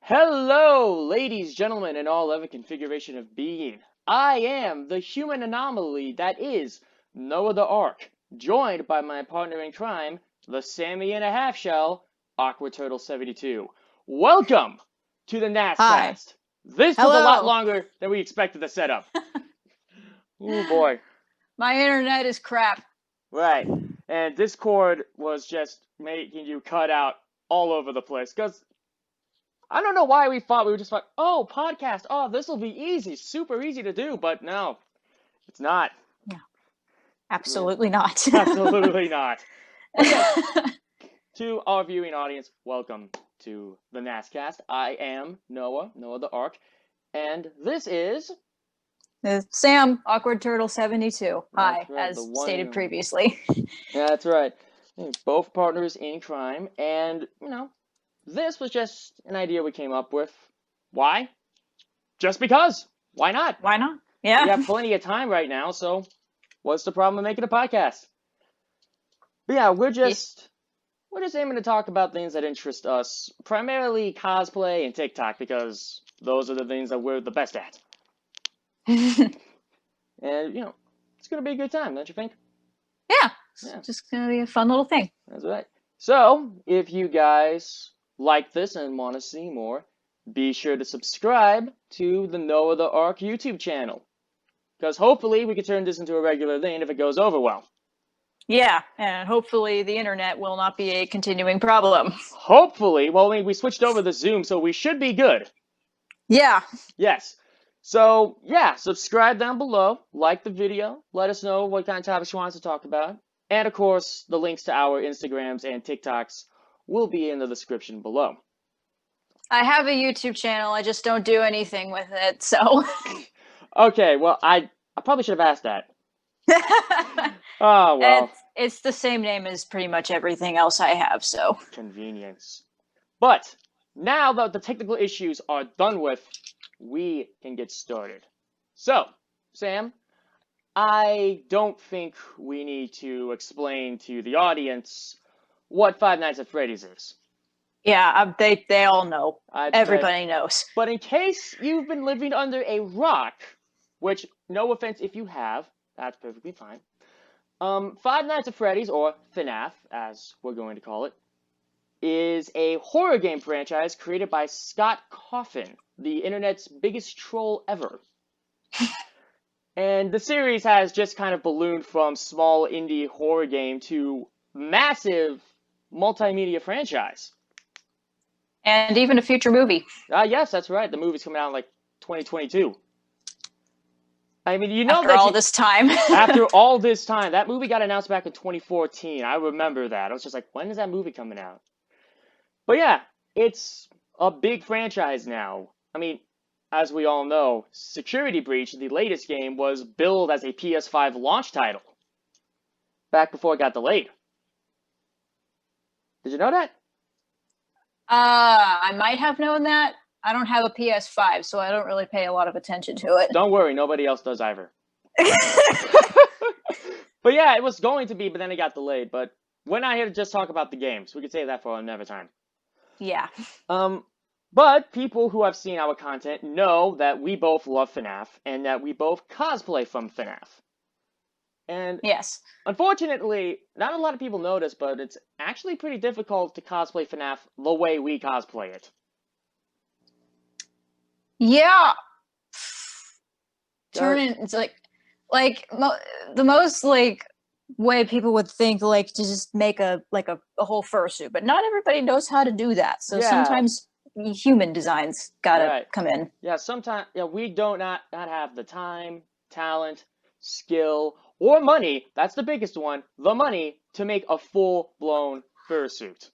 Hello, ladies, gentlemen, and all other configuration of being. I am the human anomaly that is Noah the Ark, joined by my partner in crime, the Sammy and a half shell, Awkward Turtle 72. Welcome to the N.A.S Hi. Cast. This took a lot Hello. longer than we expected to set up. Oh boy. My internet is crap. Right. And Discord was just making you cut out all over the place because I don't know why we were just like, oh, podcast, oh, this will be easy, super easy to do, but no, it's not. No, absolutely not. Absolutely not. But yes, to our viewing audience, welcome to the N.A.S Cast. I am Noah the Ark, and this is Sam, Awkward Turtle 72. Hi, right, as the one stated and previously. Yeah, that's right. Both partners in crime, and this was just an idea we came up with. Why? Just because. Why not? Why not? We Yeah. have plenty of time right now, so what's the problem with making a podcast? But yeah, we're just aiming to talk about things that interest us, primarily cosplay and TikTok, because those are the things that we're the best at. And it's gonna be a good time, don't you think? Yeah. It's just gonna be a fun little thing. That's right. So, if you guys like this and want to see more, be sure to subscribe to the Noah the Ark YouTube channel. Because hopefully we can turn this into a regular thing if it goes over well. Yeah, and hopefully the internet will not be a continuing problem. Hopefully. Well, I mean, we switched over to Zoom, so we should be good. Yeah. Yes. So, yeah, subscribe down below, like the video, let us know what kind of topics you want us to talk about. And, of course, the links to our Instagrams and TikToks will be in the description below. I have a YouTube channel, I just don't do anything with it, so. Okay, well, I probably should have asked that. Oh, well. It's the same name as pretty much everything else I have, so. Convenience. But now that the technical issues are done with, we can get started. So, Sam, I don't think we need to explain to the audience what Five Nights at Freddy's is. Yeah, they all know. Everybody knows. But in case you've been living under a rock, which, no offense if you have, that's perfectly fine. Five Nights at Freddy's, or FNAF, as we're going to call it, is a horror game franchise created by Scott Cawthon, the internet's biggest troll ever. And the series has just kind of ballooned from small indie horror game to massive multimedia franchise. And even a future movie. Yes, that's right. The movie's coming out in like 2022. I mean, you know, after all this time. After all this time, that movie got announced back in 2014. I remember that. I was just like, when is that movie coming out? But yeah, it's a big franchise now. I mean, as we all know, Security Breach, the latest game, was billed as a PS5 launch title back before it got delayed. Did you know that? I might have known that. I don't have a PS5, so I don't really pay a lot of attention to it. Don't worry, nobody else does either. But yeah, it was going to be, but then it got delayed. But we're not here to just talk about the games. We could save that for another time. Yeah. But people who have seen our content know that we both love FNAF and that we both cosplay from FNAF. And yes, unfortunately, not a lot of people know this, but it's actually pretty difficult to cosplay FNAF the way we cosplay it. Yeah. It's like the most like way people would think like to just make a whole fursuit, but not everybody knows how to do that. So sometimes human designs gotta come in. Yeah, sometimes we don't not have the time, talent, skill, or money. That's the biggest one. The money to make a full-blown fursuit.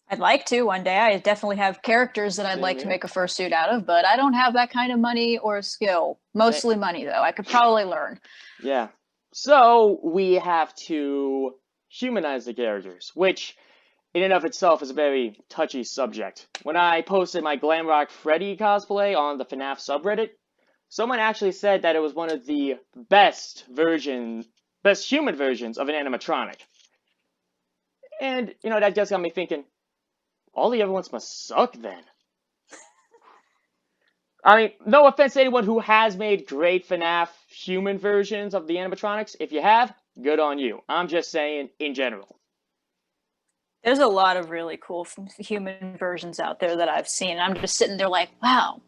I'd like to one day. I definitely have characters that I'd like to make a fursuit out of, but I don't have that kind of money or skill. Mostly money, though. I could probably learn. Yeah. So we have to humanize the characters, which in and of itself is a very touchy subject. When I posted my Glam Freddy cosplay on the FNAF subreddit, someone actually said that it was one of the best human versions of an animatronic. And, that just got me thinking, all the other ones must suck then. I mean, no offense to anyone who has made great FNAF human versions of the animatronics. If you have, good on you. I'm just saying in general. There's a lot of really cool human versions out there that I've seen. I'm just sitting there like, wow,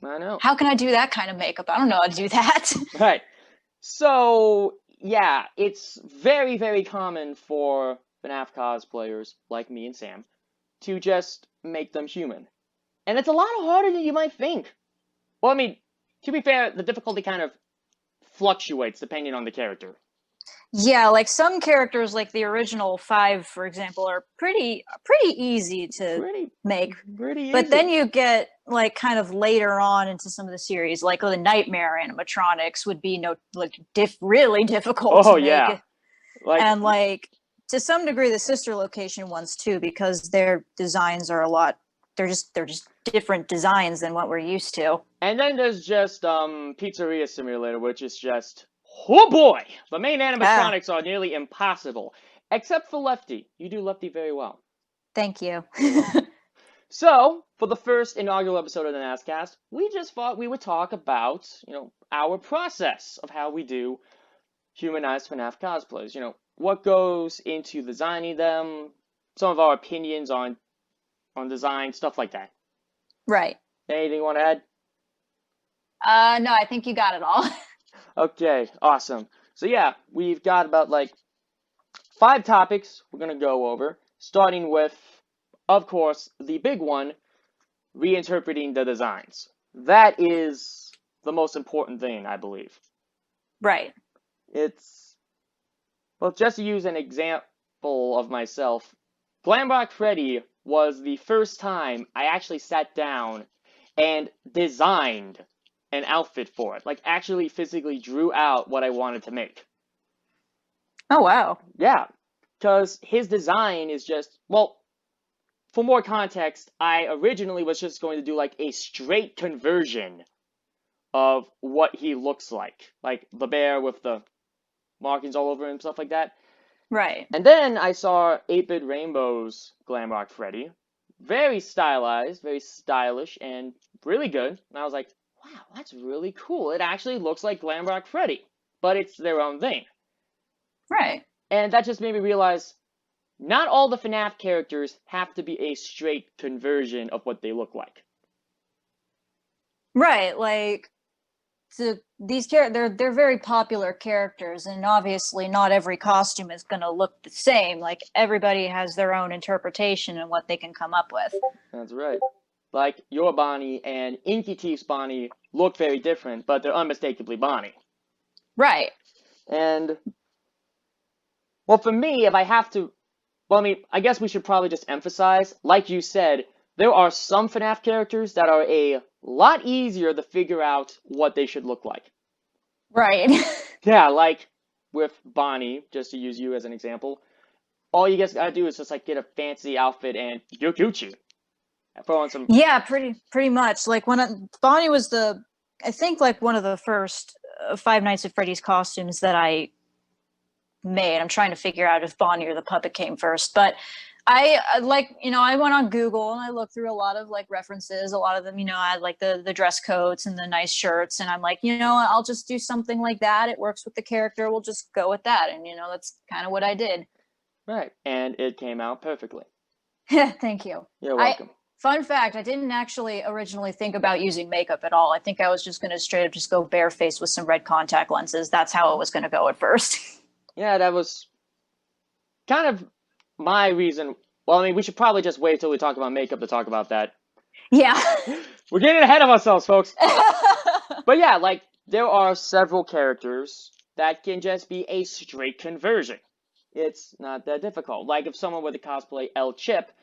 I know. how can I do that kind of makeup? I don't know how to do that. Right. So, yeah, it's very, very common for FNAF cosplayers like me and Sam to just make them human. And it's a lot harder than you might think. Well, I mean, to be fair, the difficulty kind of fluctuates depending on the character. Yeah, like some characters, like the original 5, for example, are pretty easy to make. Pretty easy. But then you get like kind of later on into some of the series, like the Nightmare animatronics would be really difficult to make. Yeah. And like to some degree, the sister location ones too, because their designs are they're just different designs than what we're used to. And then there's just Pizzeria Simulator, which is just, oh boy! The main animatronics are nearly impossible. Except for Lefty. You do Lefty very well. Thank you. So, for the first inaugural episode of the N.A.S Cast, we just thought we would talk about, our process of how we do humanized FNAF cosplays. What goes into designing them, some of our opinions on design, stuff like that. Right. Anything you want to add? No, I think you got it all. Okay, awesome. So yeah, we've got about 5 topics we're going to go over, starting with, of course, the big one, reinterpreting the designs. That is the most important thing, I believe. Right. Well, just to use an example of myself, Glamrock Freddy was the first time I actually sat down and designed an outfit for it. Like, actually physically drew out what I wanted to make. Oh, wow. Yeah, because his design is just, well, for more context, I originally was just going to do a straight conversion of what he looks like the bear with the markings all over him and stuff like that. Right. And then I saw 8-Bit Rainbow's Glamrock Freddy. Very stylized, very stylish, and really good. And I was like, wow, that's really cool. It actually looks like Glamrock Freddy, but it's their own thing. Right. And that just made me realize not all the FNAF characters have to be a straight conversion of what they look like. Right, like these they're very popular characters, and obviously not every costume is going to look the same. Like everybody has their own interpretation and what they can come up with. That's right. Like your Bonnie and Inky Teeth's Bonnie look very different, but they're unmistakably Bonnie. Right. And well, for me, if I have to, well, I mean, I guess we should probably just emphasize, like you said, there are some FNAF characters that are a lot easier to figure out what they should look like. Right. Yeah, like with Bonnie, just to use you as an example, all you guys gotta do is just get a fancy outfit and you're Gucci. Throw on some. Yeah, pretty much. Like when Bonnie was I think one of the first Five Nights at Freddy's costumes that I made. I'm trying to figure out if Bonnie or the puppet came first, but I went on Google and I looked through a lot of references. A lot of them, I had the dress coats and the nice shirts, and I'm like, I'll just do something like that. It works with the character. We'll just go with that, and that's kind of what I did. Right, and it came out perfectly. Thank you. You're welcome. Fun fact, I didn't actually originally think about using makeup at all. I think I was just going to straight up just go barefaced with some red contact lenses. That's how it was going to go at first. Yeah, that was kind of my reason. Well, I mean, we should probably just wait till we talk about makeup to talk about that. Yeah. We're getting ahead of ourselves, folks. But yeah, there are several characters that can just be a straight conversion. It's not that difficult. Like, if someone were to cosplay El Chip,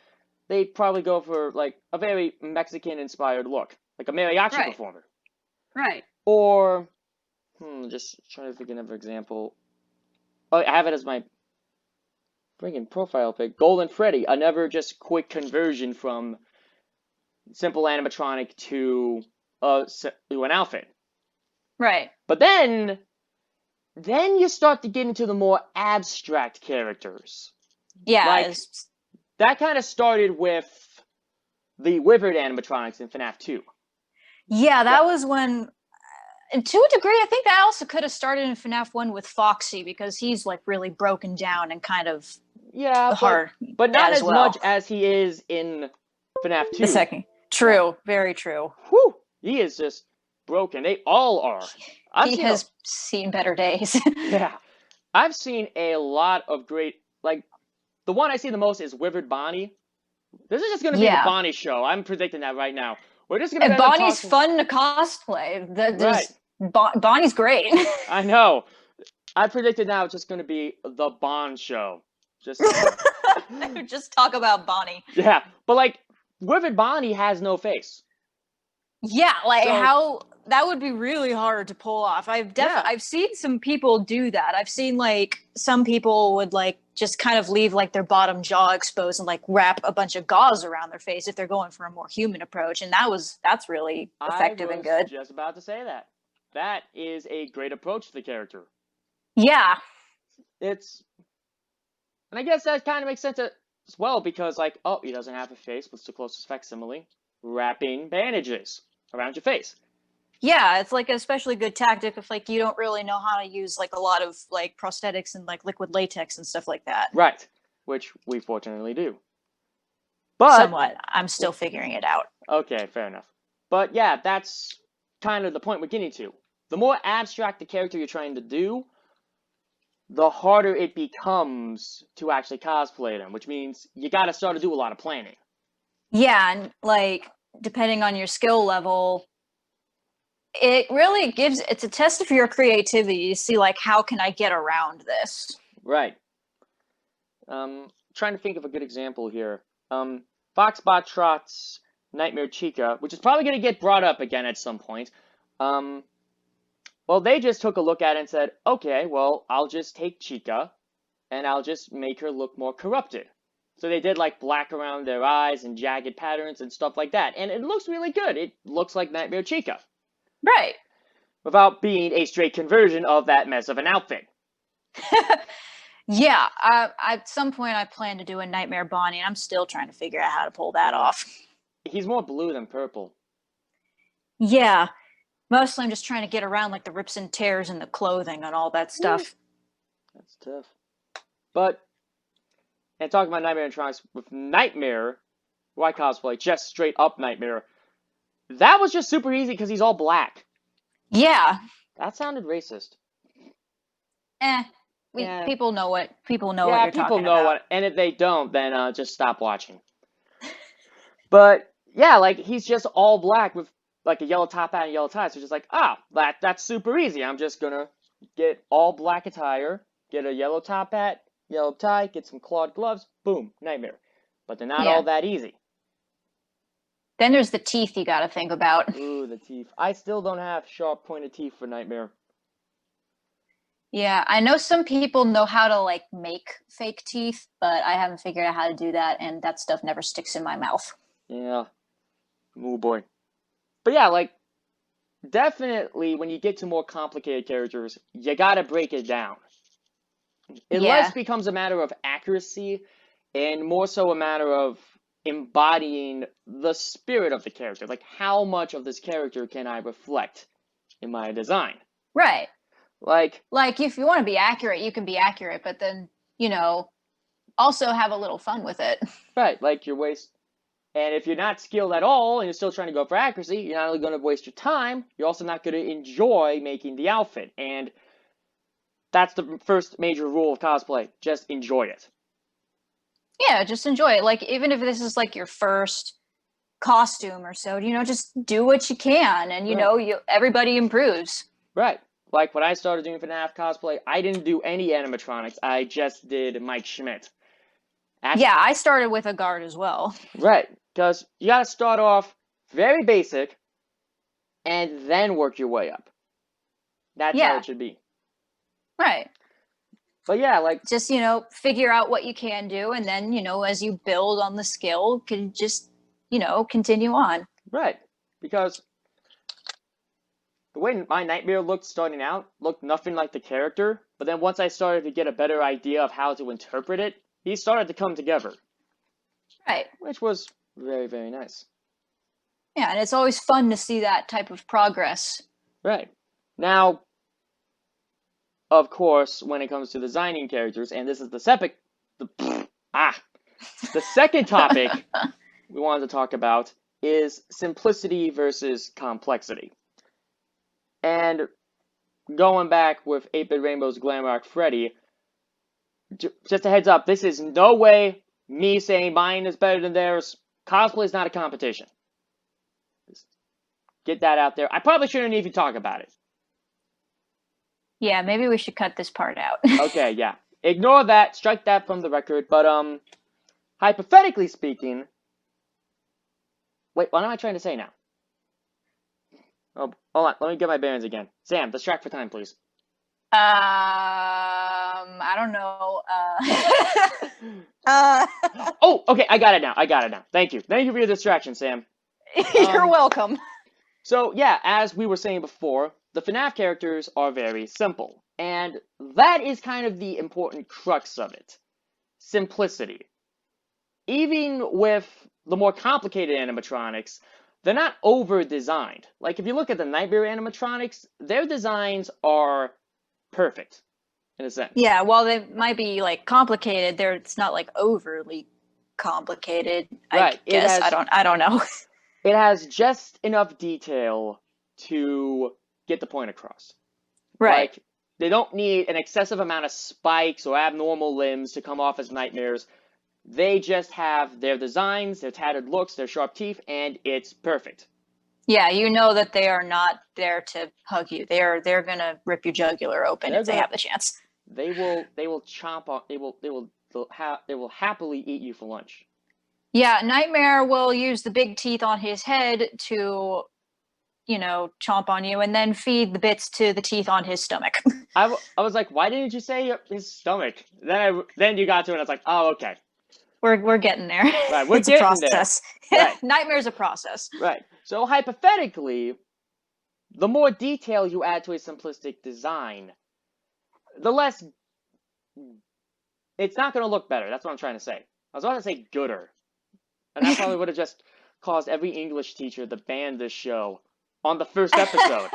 they'd probably go for, a very Mexican-inspired look. Like a mariachi performer. Right. Or, just trying to think of an example. Oh, I have it as my friggin' profile pic. Golden Freddy, another just quick conversion from simple animatronic to an outfit. Right. But then you start to get into the more abstract characters. Yeah. That kind of started with the Withered animatronics in FNAF 2. Yeah, Yeah, that was when, and to a degree, I think that also could have started in FNAF 1 with Foxy because he's like really broken down and kind of yeah, hard, but bad not as as much well. as he is in FNAF The 2. second. Yeah. True, very true. Whew, he is just broken. They all are. I've He seen a has seen better days. yeah, I've seen a lot of great like the one I see the most is Withered Bonnie. This is just gonna be the Yeah. Bonnie show. I'm predicting that right now. We're just gonna And end up Bonnie's talking. fun to cosplay. Right, Bonnie's great. I know. I predicted now it's just gonna be the Bond show. Just Just talk about Bonnie. yeah, but like Withered Bonnie has no face. Yeah, like So how that would be really hard to pull off. yeah, I've seen some people do that. I've seen like some people would like just kind of leave like their bottom jaw exposed and like wrap a bunch of gauze around their face if they're going for a more human approach, and that's really I effective and was good. just about to say that. That is a great approach to the character. Yeah. It's And I guess that kind of makes sense as well because, like, oh, he doesn't have a face. What's the closest facsimile? Wrapping bandages around your face. Yeah, it's like an especially good tactic if like you don't really know how to use like a lot of like prosthetics and like liquid latex and stuff like that. Right. Which we fortunately do. But, Somewhat. I'm still figuring it out. okay, fair enough. But yeah, that's kind of the point we're getting to. The more abstract the character you're trying to do, the harder it becomes to actually cosplay them, which means you gotta start to do a lot of planning. Yeah, and like depending on your skill level, it really gives it's a test of your creativity to see like how can I get around this. Right. Trying to think of a good example here. Foxbot Trot's Nightmare Chica, which is probably going to get brought up again at some point. Well, they just took a look at it and said, okay, well, I'll just take Chica and I'll just make her look more corrupted. So they did like black around their eyes and jagged patterns and stuff like that. And it looks really good. It looks like Nightmare Chica. Right. Without being a straight conversion of that mess of an outfit. Yeah, at some point I plan to do a Nightmare Bonnie, and I'm still trying to figure out how to pull that off. He's more blue than purple. Yeah, mostly I'm just trying to get around like the rips and tears in the clothing and all that stuff. That's tough. But, and talking about Nightmare Animatronics, with Nightmare, why cosplay, just straight up Nightmare, that was just super easy because he's all black. Yeah. That sounded racist. People know what you're talking about. Yeah, people know what, and if they don't, then just stop watching. But yeah, like he's just all black with like a yellow top hat and yellow tie. So just like, that's super easy. I'm just gonna get all black attire, get a yellow top hat, yellow tie, get some clawed gloves, boom, Nightmare. But they're not all that easy. Then there's the teeth you gotta think about. Ooh, the teeth. I still don't have sharp pointed teeth for Nightmare. Yeah, I know some people know how to like make fake teeth, but I haven't figured out how to do that, and that stuff never sticks in my mouth. Yeah. Oh boy. But yeah, like, definitely when you get to more complicated characters, you gotta break it down. It less becomes a matter of accuracy and more so a matter of embodying the spirit of the character. Like, how much of this character can I reflect in my design? Right. Like if you want to be accurate, you can be accurate, but then, also have a little fun with it. Right, like your waist. And if you're not skilled at all and you're still trying to go for accuracy, you're not only going to waste your time, you're also not going to enjoy making the outfit. And that's the first major rule of cosplay. Just enjoy it. Yeah, just enjoy it. Like, even if this is like your first costume or so, just do what you can, and everybody improves. Right. Like when I started doing FNAF cosplay, I didn't do any animatronics. I just did Mike Schmidt. Yeah, I started with a guard as well. Right, because you got to start off very basic and then work your way up. That's how it should be. Right. But yeah, like... just, figure out what you can do, and then, as you build on the skill, can just, continue on. Right, because the way my Nightmare looked starting out looked nothing like the character, but then once I started to get a better idea of how to interpret it, he started to come together. Right. Which was very, very nice. Yeah, and it's always fun to see that type of progress. Right. Now, of course, when it comes to designing characters, and this is the second topic we wanted to talk about is simplicity versus complexity. And going back with 8-Bit Rainbow's Glamrock Freddy, just a heads up, this is no way me saying mine is better than theirs. Cosplay is not a competition. Just get that out there. I probably shouldn't even talk about it. Yeah, maybe we should cut this part out. Okay, yeah. Ignore that, strike that from the record, but hypothetically speaking, wait, what am I trying to say now? Oh, hold on, let me get my bearings again. Sam, distract for time, please. I don't know. Oh, okay, I got it now. Thank you for your distraction, Sam. You're welcome. So, yeah, as we were saying before, the FNAF characters are very simple. And that is kind of the important crux of it. Simplicity. Even with the more complicated animatronics, they're not over-designed. Like, if you look at the Nightmare animatronics, their designs are perfect, in a sense. Yeah, while they might be, like, complicated, it's not, like, overly complicated, right. I guess. I don't know. It has just enough detail to get the point across. Right. Like, they don't need an excessive amount of spikes or abnormal limbs to come off as nightmares. They just have their designs, their tattered looks, their sharp teeth, and it's perfect. Yeah, you know that they are not there to hug you. They're gonna rip your jugular open if they have the chance. They will chomp on. They will happily eat you for lunch. Yeah, Nightmare will use the big teeth on his head to, chomp on you, and then feed the bits to the teeth on his stomach. I was like, why didn't you say his stomach? Then you got to it, and I was like, oh, okay. We're getting there. Right, we're it's getting a process. There. Right. Nightmare's a process. Right. So hypothetically, the more detail you add to a simplistic design, the less it's not going to look better. That's what I'm trying to say. I was about to say gooder. And that probably would have just caused every English teacher to ban this show on the first episode.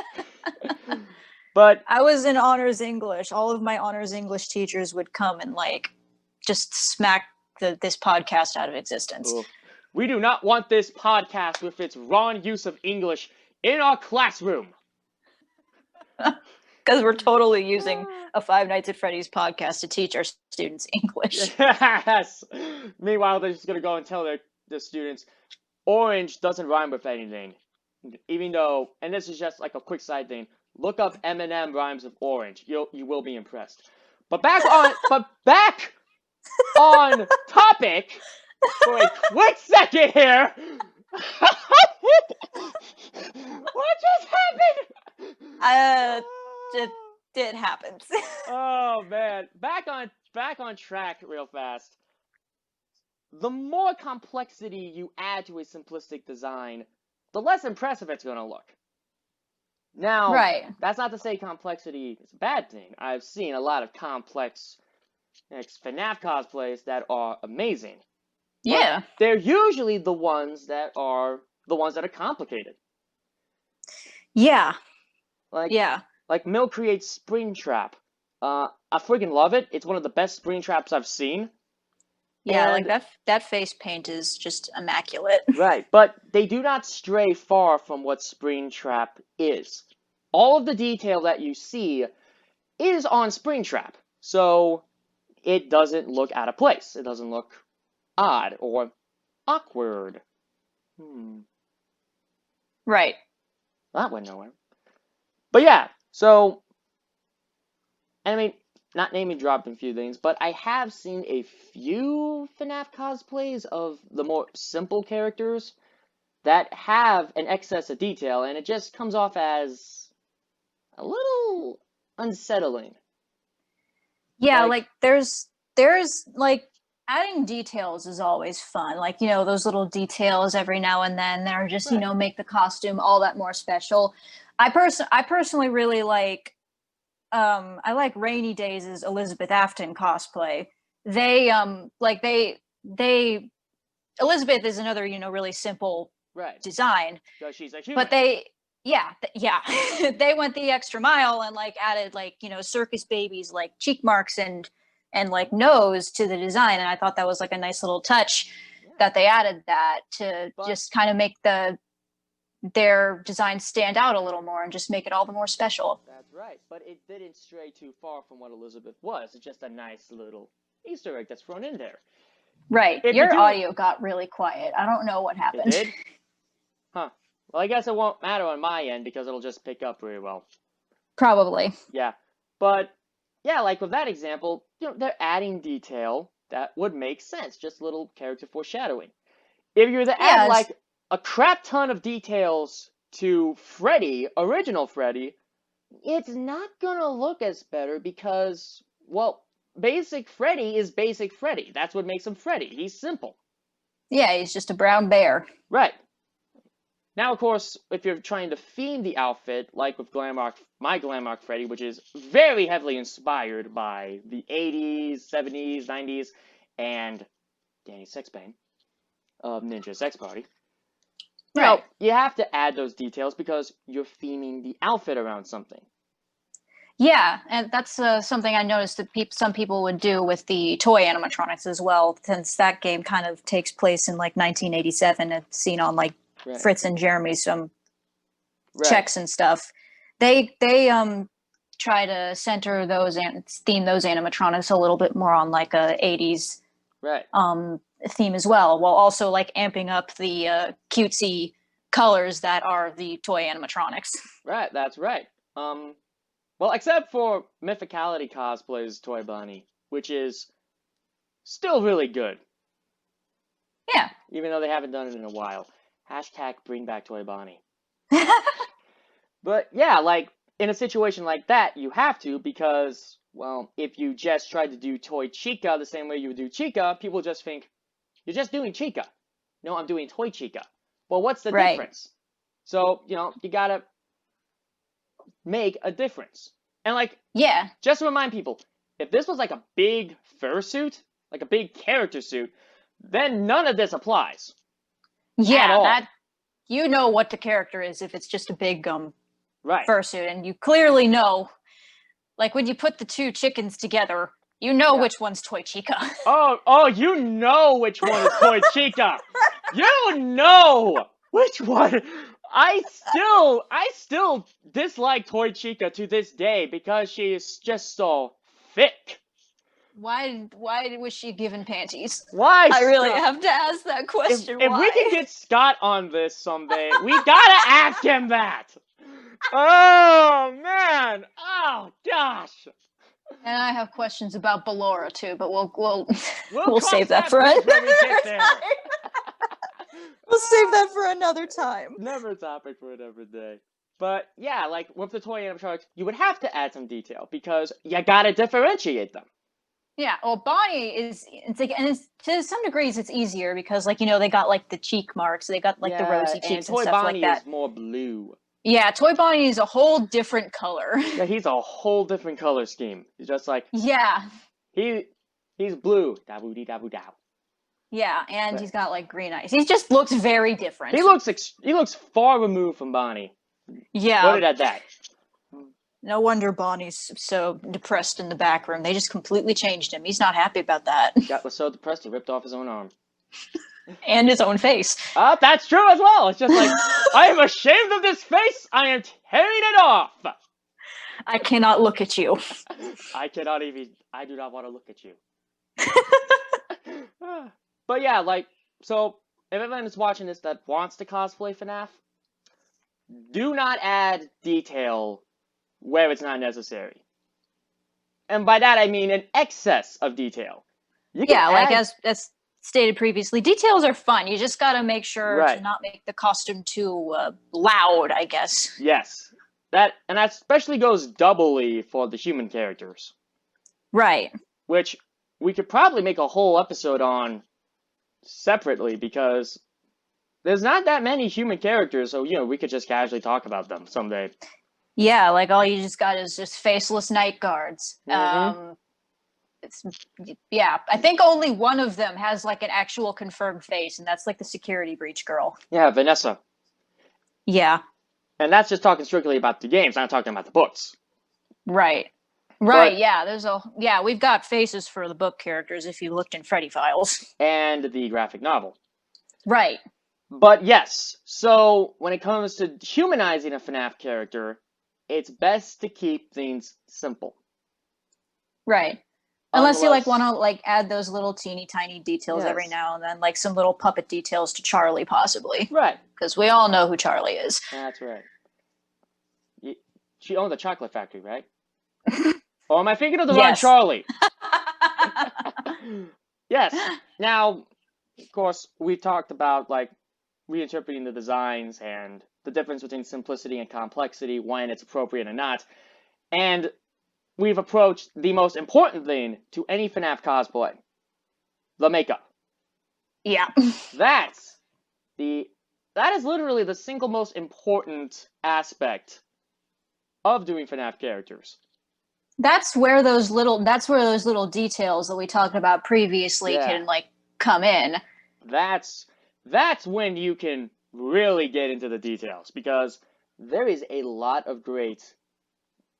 But I was in honors English. All of my honors English teachers would come and just smack this podcast out of existence. We do not want this podcast with its wrong use of English in our classroom. Because we're totally using a Five Nights at Freddy's podcast to teach our students English. Yes. Meanwhile, they're just going to go and tell the students, orange doesn't rhyme with anything. Even though, and this is just like a quick side thing, look up M&M rhymes with orange. You will be impressed. But back on topic for a quick second here. What just happened? It happens. Oh man, back on track real fast. The more complexity you add to a simplistic design, the less impressive it's going to look. Now, right. That's not to say complexity is a bad thing. I've seen a lot of complex FNAF cosplays that are amazing. Yeah. But they're usually the ones that are complicated. Yeah. Like Milk creates Springtrap. I freaking love it. It's one of the best Springtraps I've seen. Yeah, and that face paint is just immaculate. Right, but they do not stray far from what Springtrap is. All of the detail that you see is on Springtrap, so it doesn't look out of place. It doesn't look odd or awkward. Right. That went nowhere. But yeah, so, I mean, not naming dropping a few things, but I have seen a few FNAF cosplays of the more simple characters that have an excess of detail, and it just comes off as a little unsettling. Yeah, there's adding details is always fun. Those little details every now and then that are just, right. Make the costume all that more special. I personally really like I like Rainy Days' Elizabeth Afton cosplay. Elizabeth is another, really simple design. Because she's a human. But they they went the extra mile and like added like, you know, circus babies like cheek marks and like nose to the design, and I thought that was like a nice little touch that they added that to just kind of make their design stand out a little more and just make it all the more special. That's right, but it didn't stray too far from what Elizabeth was. It's just a nice little Easter egg that's thrown in there. Right. Your audio got really quiet. I don't know what happened. It did? Huh. Well, I guess it won't matter on my end because it'll just pick up very well. Probably. Yeah. But, yeah, like with that example, you know, they're adding detail that would make sense. Just a little character foreshadowing. If you were to add, like, a crap ton of details to Freddy, original Freddy, it's not gonna look as better because, well, basic Freddy is basic Freddy. That's what makes him Freddy. He's simple. Yeah, he's just a brown bear. Right. Now, of course, if you're trying to theme the outfit, like with my Glam Rock Freddy, which is very heavily inspired by the 80s, 70s, 90s, and Danny Sexbane of Ninja Sex Party. Right. Now, you have to add those details because you're theming the outfit around something. Yeah, and that's something I noticed that some people would do with the toy animatronics as well, since that game kind of takes place in like 1987. It's seen on like Fritz and Jeremy's checks and stuff. They try to center those and theme those animatronics a little bit more on like a 80s theme as well, while also like amping up the cutesy colors that are the toy animatronics. Right, that's right. Well, except for Mythicality Cosplay's Toy Bunny, which is still really good. Yeah. Even though they haven't done it in a while. Hashtag bring back Toy Bunny. But yeah, like, in a situation like that, you have to because, well, if you just tried to do Toy Chica the same way you would do Chica, people just think, you're just doing Chica. No, I'm doing Toy Chica. Well, what's the difference? So, you know, you gotta make a difference. And like, just to remind people, if this was like a big fursuit, like a big character suit, then none of this applies. Yeah, that you know what the character is if it's just a big fursuit, and you clearly know, like when you put the two chickens together, you know which one's Toy Chica. Oh, you know which one is Toy Chica. You know which one. I still dislike Toy Chica to this day because she is just so thick. Why was she given panties? Why? I really have to ask that question. If we can get Scott on this someday, we gotta ask him that. Oh man! Oh gosh! And I have questions about Ballora too, but we'll save that for another time. We'll save that for another time. Never topic for another day. But yeah, like with the toy animatronics, you would have to add some detail because you gotta differentiate them. Yeah, well, Bonnie it's like, and to some degrees it's easier because, like, you know, they got like the cheek marks, they got like the rosy cheeks and stuff Bonnie like that. Is more blue. Yeah, Toy Bonnie is a whole different color. Yeah, he's a whole different color scheme. He's just like he's blue. Dabu dabu dabu. Yeah, and he's got like green eyes. He just looks very different. He looks far removed from Bonnie. Yeah. Put it at that. No wonder Bonnie's so depressed in the back room. They just completely changed him. He's not happy about that. Scott was so depressed he ripped off his own arm. And his own face. That's true as well. It's just like, I am ashamed of this face. I am tearing it off. I cannot look at you. I do not want to look at you. But yeah, like, so if anyone is watching this that wants to cosplay FNAF, do not add detail where it's not necessary. And by that I mean an excess of detail. Like as stated previously, details are fun. You just gotta make sure to not make the costume too loud, I guess. Yes. That especially goes doubly for the human characters. Right. Which we could probably make a whole episode on separately because there's not that many human characters, so, you know, we could just casually talk about them someday. Yeah, like all you just got is just faceless night guards. Mm-hmm. yeah, I think only one of them has like an actual confirmed face, and that's like the security breach girl. Yeah, Vanessa. Yeah. And that's just talking strictly about the games, not talking about the books. Right. But, Yeah, we've got faces for the book characters if you looked in Freddy files. and the graphic novel. Right. But yes, so when it comes to humanizing a FNAF character, it's best to keep things simple. Right. Unless you like want to like add those little teeny tiny details every now and then, like some little puppet details to Charlie, possibly. Right. Because we all know who Charlie is. That's right. She owned the chocolate factory, right? Or am I thinking of the wrong Charlie? Yes. Now, of course, we talked about like reinterpreting the designs and the difference between simplicity and complexity, when it's appropriate and not. And we've approached the most important thing to any FNAF cosplay: the makeup. Yeah. That is literally the single most important aspect of doing FNAF characters. That's where those little details that we talked about previously can like come in. That's when you can really get into the details, because there is a lot of great,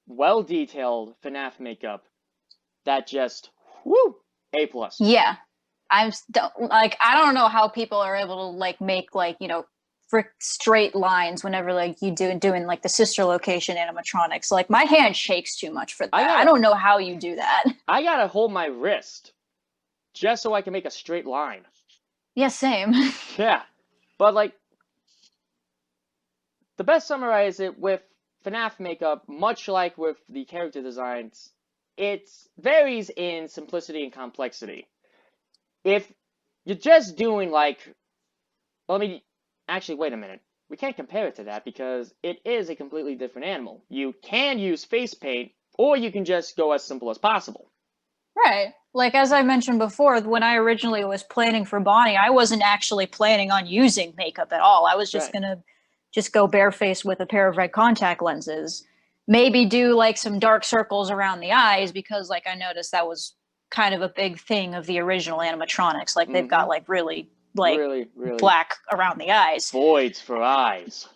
well-detailed FNAF makeup that just A+. Yeah. I don't know how people are able to like make like, you know, straight lines whenever like you doing like the sister location animatronics. Like my hand shakes too much for that. I don't know how you do that. I gotta hold my wrist just so I can make a straight line. Yeah, same. Yeah, but like, the best summarize it with FNAF makeup, much like with the character designs, it varies in simplicity and complexity. If you're just doing like, well, actually, wait a minute. We can't compare it to that because it is a completely different animal. You can use face paint, or you can just go as simple as possible. Right. Like, as I mentioned before, when I originally was planning for Bonnie, I wasn't actually planning on using makeup at all. I was just going to just go barefaced with a pair of red contact lenses. Maybe do, like, some dark circles around the eyes, because, like, I noticed that was kind of a big thing of the original animatronics. Like, they've got, like, really black around the eyes. Voids for eyes.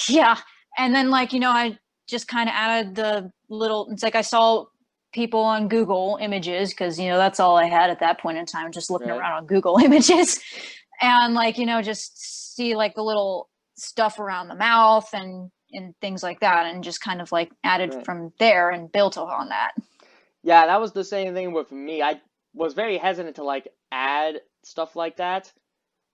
Yeah. And then, like, you know, I just kind of added the little, it's like I saw people on Google Images, because, you know, that's all I had at that point in time, just looking around on Google Images, and like, you know, just see like the little stuff around the mouth and things like that, and just kind of like added from there and built on that. Yeah, that was the same thing with me. I was very hesitant to like add stuff like that,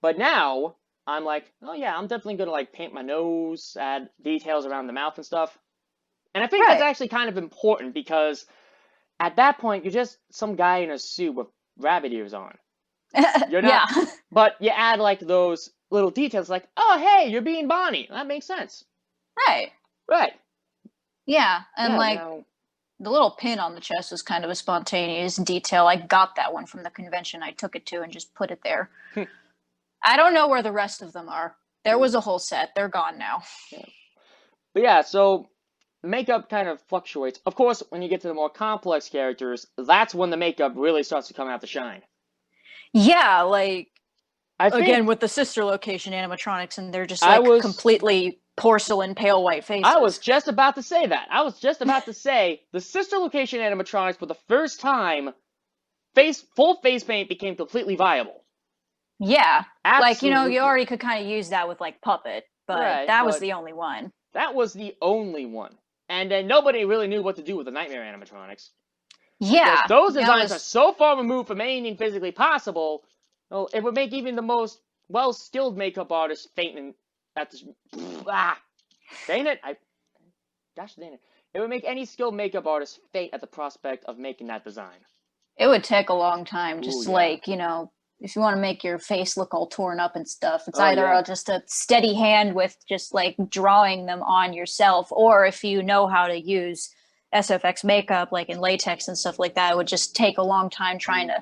but now I'm like, oh yeah, I'm definitely gonna like paint my nose, add details around the mouth and stuff. And I think that's actually kind of important, because at that point, you're just some guy in a suit with rabbit ears on. You're not, but you add like those little details, like, oh hey, you're being Bonnie. That makes sense. Right. Right. Yeah, and like the little pin on the chest was kind of a spontaneous detail. I got that one from the convention I took it to and just put it there. I don't know where the rest of them are. There was a whole set. They're gone now. Yeah. But yeah, so makeup kind of fluctuates. Of course, when you get to the more complex characters, that's when the makeup really starts to come out to shine. Yeah, like, again, with the sister location animatronics, and they're just like completely porcelain pale white faces. I was just about to say that. I was just about to say the sister location animatronics, for the first time, full face paint became completely viable. Yeah. Absolutely. Like, you know, you already could kind of use that with like Puppet, but that was the only one. That was the only one. And then nobody really knew what to do with the Nightmare animatronics. Yeah. Because those designs are so far removed from anything physically possible, well, it would make even the most well-skilled makeup artist faint at this. Dang it! Gosh dang it. It would make any skilled makeup artist faint at the prospect of making that design. It would take a long time, just like, you know, if you want to make your face look all torn up and stuff, it's either just a steady hand with just like drawing them on yourself, or if you know how to use SFX makeup, like in latex and stuff like that, it would just take a long time trying to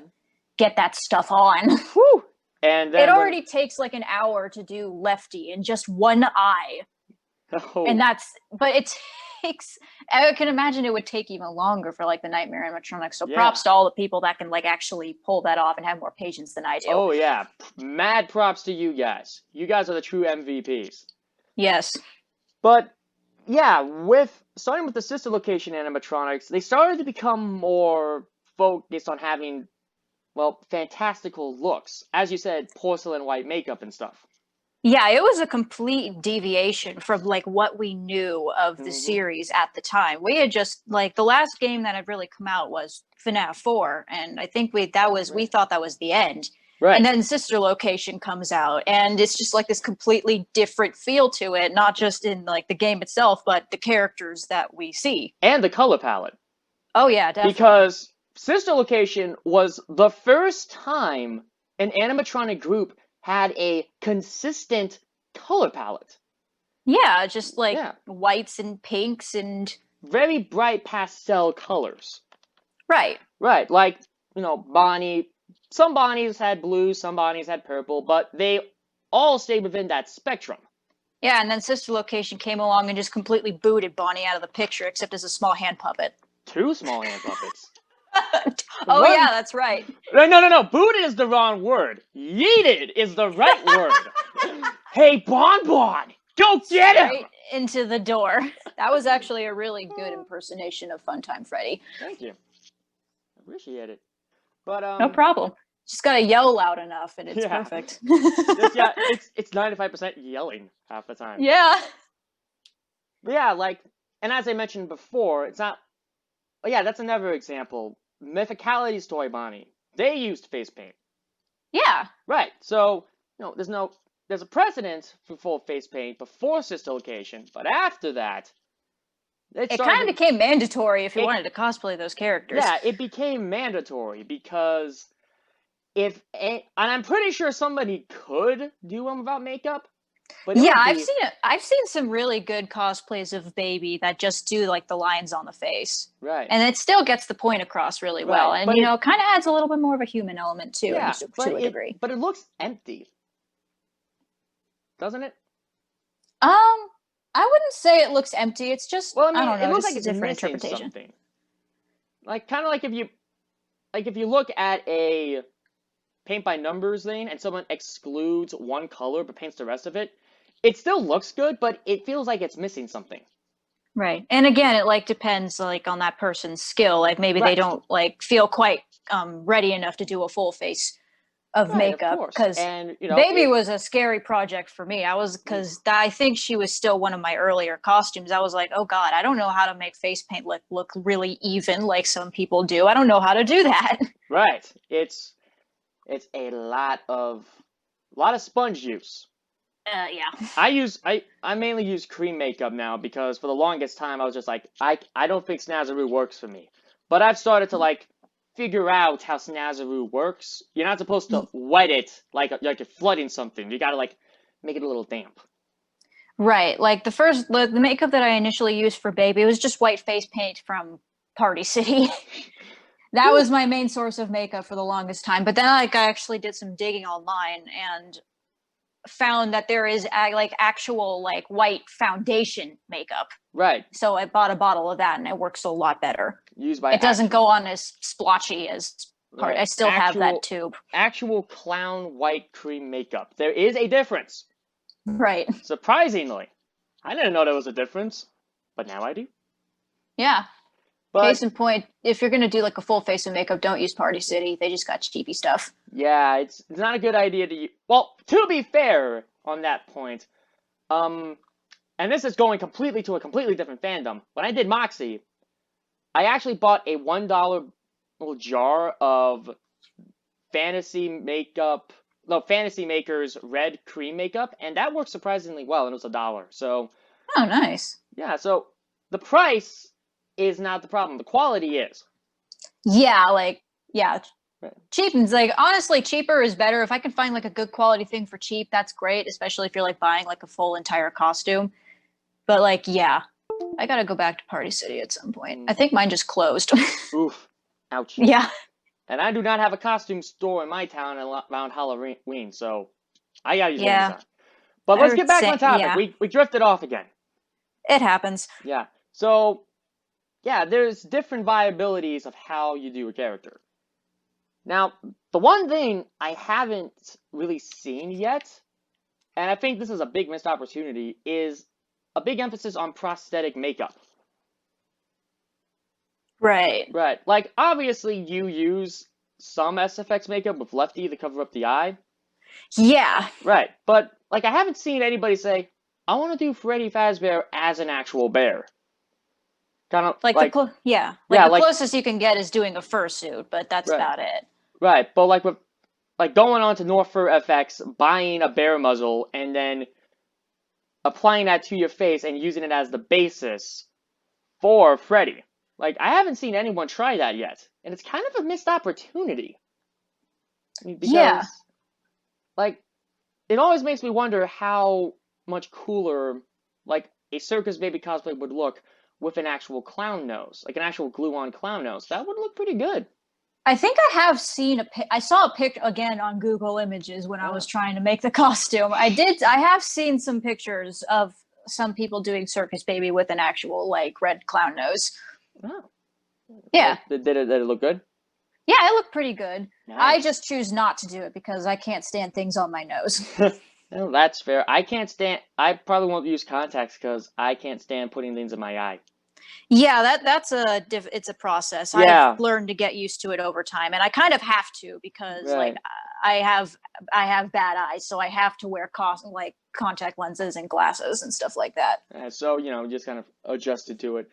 get that stuff on. Whew. And then it already takes like an hour to do Lefty in just one eye. And Oh, but it takes, I can imagine it would take even longer for like the nightmare animatronics. So yeah. props to all the people that can like actually pull that off and have more patience than I do. Oh, yeah. Mad props to you guys. You guys are the true MVPs. Yes. But yeah, starting with the sister location animatronics, they started to become more focused on having, well, fantastical looks. As you said, porcelain white makeup and stuff. Yeah, it was a complete deviation from like what we knew of the Hmm. series at the time. We had just like the last game that had really come out was FNAF 4, and I think we Right. thought that was the end. And Right. then Sister Location comes out, and it's just like this completely different feel to it, not just in like the game itself, but the characters that we see. And the color palette. Oh yeah, definitely. Because Sister Location was the first time an animatronic group had a consistent color palette. Yeah, just like Yeah. whites and pinks and Very bright pastel colors. right. Right, like, Bonnie. Some Bonnies had blue, some Bonnies had purple, but they all stayed within that spectrum. Yeah, and then Sister Location came along and just completely booted Bonnie out of the picture, except as a small hand puppet. Two small hand puppets. Oh yeah, One. that's right. No, no, no, no. Booted is the wrong word. Yeeted is the right word. Hey, Bon Bon, go get him! Straight into the door. That was actually a really good impersonation of Funtime Freddy. Thank you. I appreciate it. But No problem. Just gotta yell loud enough and it's yeah, perfect. yeah, it's 95% yelling half the time. Yeah. But yeah, like, and as I mentioned before, it's not. Oh yeah, that's another example. Mythicality's Toy Bonnie. They used face paint. Yeah. Right. So, there's a precedent for full face paint before Sister Location, but after that, it It kind started of to. became mandatory if you It, wanted to cosplay those characters. yeah, it became mandatory because and I'm pretty sure somebody could do one without makeup, but it Yeah, would be I've seen some really good cosplays of Baby that just do like the lines on the face. right, And it still gets the point across really well. right. And But you know, it kind of adds a little bit more of a human element too, yeah, to a degree. but it looks empty, doesn't it? I wouldn't say it looks empty. It's just Well, I I mean, don't it know, looks like just a it's different missing interpretation. something. Like kind of like if you look at a paint by numbers thing and someone excludes one color but paints the rest of it, it still looks good, but it feels like it's missing something. Right. And again, it like depends like on that person's skill. Like maybe they Right. don't like feel quite ready enough to do a full face of Right, of makeup course. because And, Baby was a scary project for me. I was because I think she was still one of my earlier costumes. I was like, oh god, I don't know how to make face paint look really even like some people do. I don't know how to do that. right. It's a lot of sponge use. Yeah. I mainly use cream makeup now because for the longest time I was just like I don't think Snazaroo works for me. But I've started to like figure out how Snazaroo works. You're not supposed to wet it like you're flooding something. You gotta like make it a little damp. Right. Like the makeup that I initially used for Baby was just white face paint from Party City. That was my main source of makeup for the longest time. But then like I actually did some digging online and found that there is like actual like white foundation makeup. Right. So I bought a bottle of that and it works a lot better. Used by It doesn't go on as splotchy as part. right. I still have that tube. Actual clown white cream makeup. There is a difference. Right. Surprisingly. I didn't know there was a difference, but now I do. Yeah. But case in point, if you're gonna do like a full face of makeup, don't use Party City. They just got cheapy stuff. yeah, it's not a good idea to use. Well, to be fair on that point, and this is going completely to a completely different fandom. When I did Moxie, I actually bought a $1 little jar of Fantasy Makeup, no, Fantasy Makers red cream makeup, and that worked surprisingly well, and it was $1. So Oh, nice. yeah, so the price is not the problem. The quality is. Yeah, like yeah. Right. Cheap is like honestly cheaper is better. If I can find like a good quality thing for cheap, that's great, especially if you're like buying like a full entire costume. But like yeah, I gotta go back to Party City at some point. I think mine just closed. Oof. Ouch. Yeah. And I do not have a costume store in my town around Halloween, so I gotta use Yeah. Amazon. But let's get back on topic. Yeah. We drifted off again. It happens. Yeah. So, yeah, there's different viabilities of how you do a character. Now, the one thing I haven't really seen yet, and I think this is a big missed opportunity, is a big emphasis on prosthetic makeup. Right. Right. Like, obviously, you use some SFX makeup with Lefty to cover up the eye. Yeah. Right. But, like, I haven't seen anybody say, I want to do Freddy Fazbear as an actual bear. Kind of Like like, yeah. Like yeah, the like, closest you can get is doing a fursuit, but that's right. about it. Right. But, like, with, like, going on to Northfur FX, buying a bear muzzle, and then applying that to your face and using it as the basis for Freddy. Like, I haven't seen anyone try that yet. And it's kind of a missed opportunity. I mean, because, Yeah. like, it always makes me wonder how much cooler, like, a circus baby cosplay would look with an actual clown nose. Like, an actual glue-on clown nose. That would look pretty good. I think I have seen I saw a pic again on Google Images when I was trying to make the costume. I have seen some pictures of some people doing Circus Baby with an actual, like, red clown nose. Oh. Yeah. Did it look good? Yeah, it looked pretty good. Nice. I just choose not to do it because I can't stand things on my nose. Well, that's fair. I probably won't use contacts because I can't stand putting things in my eye. Yeah, it's a process. Yeah. I've learned to get used to it over time, and I kind of have to because Right. like I have bad eyes, so I have to wear like contact lenses and glasses and stuff like that. So, just kind of adjusted to it.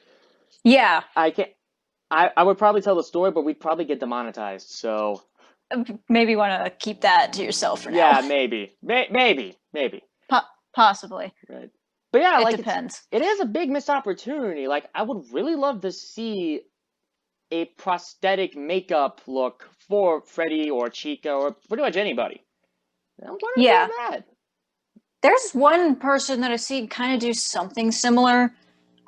Yeah. I would probably tell the story, but we'd probably get demonetized, so maybe want to keep that to yourself for now. yeah, maybe. Maybe. Possibly. Right. But yeah, it depends. It is a big missed opportunity. Like, I would really love to see a prosthetic makeup look for Freddy or Chica or pretty much anybody. Yeah. That? There's one person that I've seen kind of do something similar.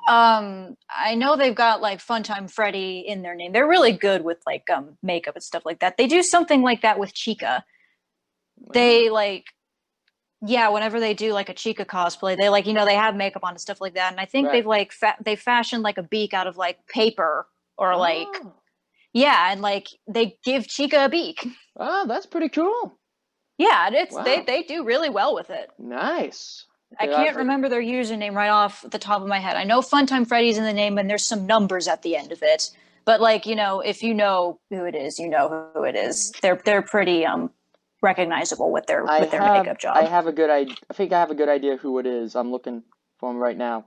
I know they've got like Funtime Freddy in their name. They're really good with like makeup and stuff like that. They do something like that with Chica. Wow. They like, yeah, whenever they do like a Chica cosplay, they like, they have makeup on and stuff like that. And I think they've like they fashioned like a beak out of like paper or like, yeah, and like they give Chica a beak. Oh, that's pretty cool. Yeah, they do really well with it. Nice. I can't remember their username right off the top of my head. I know Funtime Freddy's in the name, and there's some numbers at the end of it. But like, if you know who it is, you know who it is. They're pretty recognizable with their makeup job. I think I have a good idea who it is. I'm looking for him right now.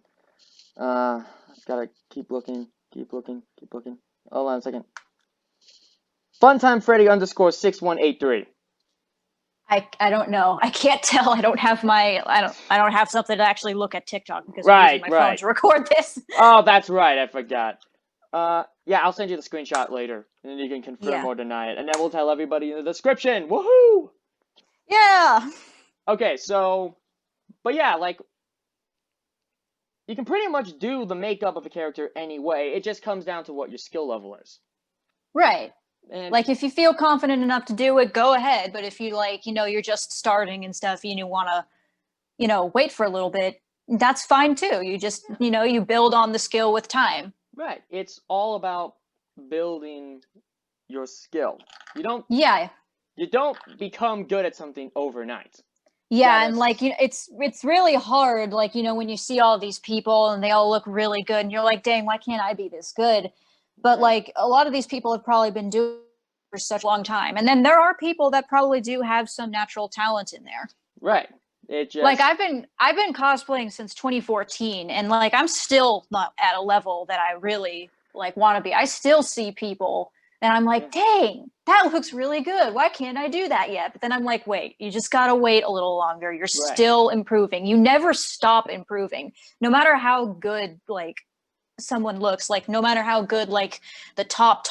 Gotta keep looking. Hold on a second. Funtime Freddy _6183. I don't know. I can't tell. I don't have something to actually look at TikTok because I'm using my phone to record this. Oh, that's right. I forgot. Yeah, I'll send you the screenshot later, and then you can confirm or deny it, and then we'll tell everybody in the description. Woohoo! Yeah. Okay, so, but yeah, like, you can pretty much do the makeup of a character anyway. It just comes down to what your skill level is. Right. And like, if you feel confident enough to do it, go ahead. But if you like, you're just starting and stuff, and you want to, wait for a little bit, that's fine too. You just, you build on the skill with time. Right. It's all about building your skill. You don't become good at something overnight. Yeah, and like, it's really hard, like, when you see all these people and they all look really good and you're like, dang, why can't I be this good? But like, a lot of these people have probably been doing it for such a long time. And then there are people that probably do have some natural talent in there. Right. It just... Like, I've been cosplaying since 2014, and like, I'm still not at a level that I really like want to be. I still see people and I'm like, dang, that looks really good. Why can't I do that yet? But then I'm like, wait, you just got to wait a little longer. You're still improving. You never stop improving. No matter how good, like, someone looks, like, no matter how good, like, the top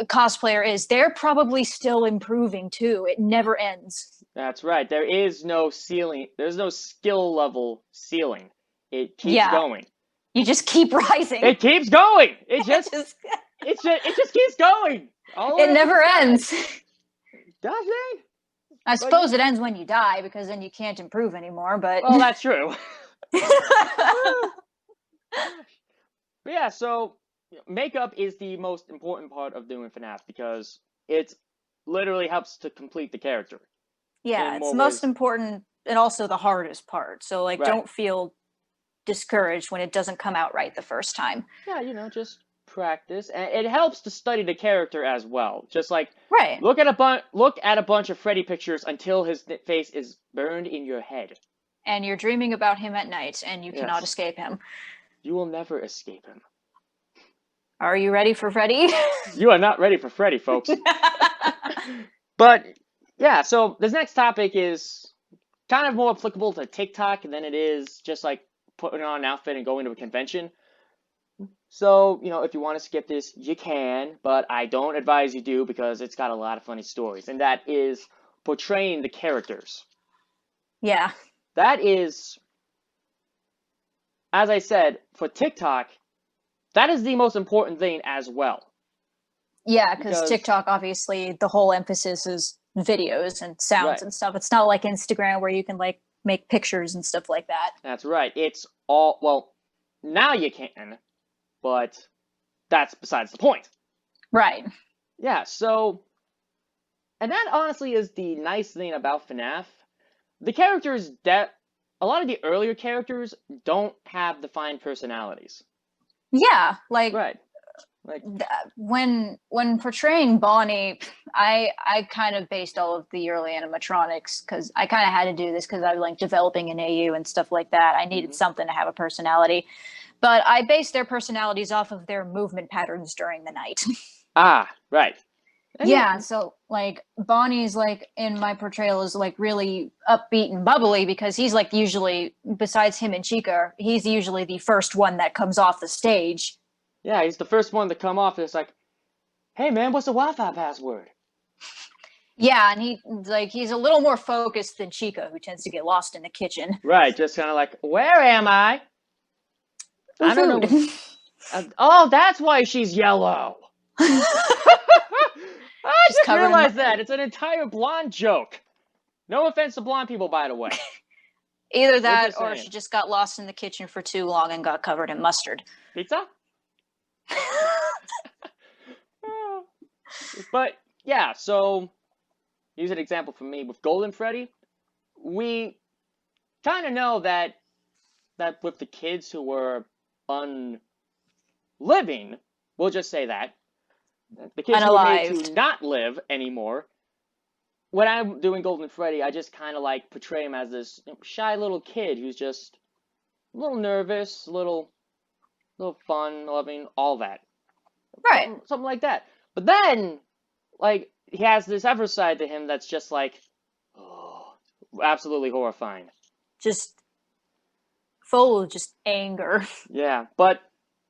cosplayer is, they're probably still improving too. It never ends. That's right. There is no ceiling. There's no skill level ceiling. It keeps going. You just keep rising. It keeps going. It just keeps going. It never ends. Does it? I suppose it ends when you die, because then you can't improve anymore, but... Well, that's true. But yeah, so makeup is the most important part of doing FNAF because it literally helps to complete the character Yeah, in it's more the most ways. important and also the hardest part. So like Right. don't feel discouraged when it doesn't come out right the first time. Yeah, just practice, and it helps to study the character as well. Just like Right. look at a bunch of Freddy pictures until his face is burned in your head. And you're dreaming about him at night and you cannot Yes, escape him. you will never escape him. Are you ready for Freddy? You are not ready for Freddy, folks. But yeah, so this next topic is kind of more applicable to TikTok than it is just like putting on an outfit and going to a convention. So, if you want to skip this, you can, but I don't advise you do because it's got a lot of funny stories, and that is portraying the characters. Yeah. That is, as I said, for TikTok, that is the most important thing as well. Yeah, because TikTok, obviously, the whole emphasis is videos and sounds and stuff. It's not like Instagram where you can like make pictures and stuff like that. That's right. It's all, well, now you can, but that's besides the point. Right. Yeah, so, and that honestly is the nice thing about FNAF. The characters a lot of the earlier characters don't have defined personalities. Yeah, like Right. when portraying Bonnie, I kind of based all of the early animatronics because I kind of had to do this because I was like developing an AU and stuff like that. I needed something to have a personality, but I based their personalities off of their movement patterns during the night. Right. Yeah, so like Bonnie's like in my portrayal is like really upbeat and bubbly because he's like usually besides him and Chica, he's usually the first one that comes off the stage. Yeah, he's the first one to come off and it's like, hey man, what's the Wi-Fi password? Yeah, and he's a little more focused than Chica, who tends to get lost in the kitchen. Right, just kind of like, where am I? I don't Food. know. Oh, that's why she's yellow. I just realized that. It's an entire blonde joke. No offense to blonde people, by the way. Either that or she just got lost in the kitchen for too long and got covered in mustard. Pizza? But yeah, so use an example from me with Golden Freddy. We kind of know that with the kids who were living, we'll just say that the kids who were made to not live anymore. When I'm doing Golden Freddy, I just kind of like portray him as this shy little kid who's just a little nervous, a little fun, loving, all that. Right. Something like that. But then, like, he has this other side to him that's just like, oh, absolutely horrifying. Just full of just anger. Yeah, but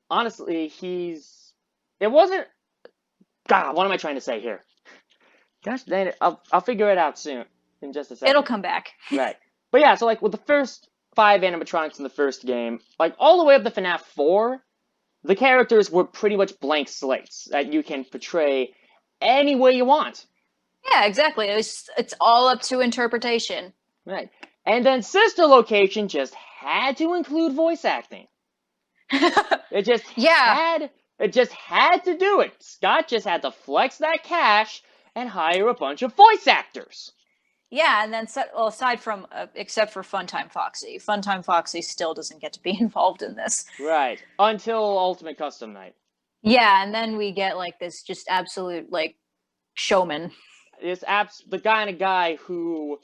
honestly, it wasn't, God, what am I trying to say here? Gosh dang it, I'll figure it out soon, in just a second. It'll come back. Right. But yeah, so like with the first 5 animatronics in the first game, like all the way up to FNAF 4, the characters were pretty much blank slates that you can portray any way you want. Yeah, exactly. It's all up to interpretation. Right. And then Sister Location just had to include voice acting. It just had to do it. Scott just had to flex that cash and hire a bunch of voice actors. Yeah, and then aside from except for Funtime Foxy still doesn't get to be involved in this. Right. Until Ultimate Custom Night. Yeah, and then we get like this just absolute like showman. The kind of guy who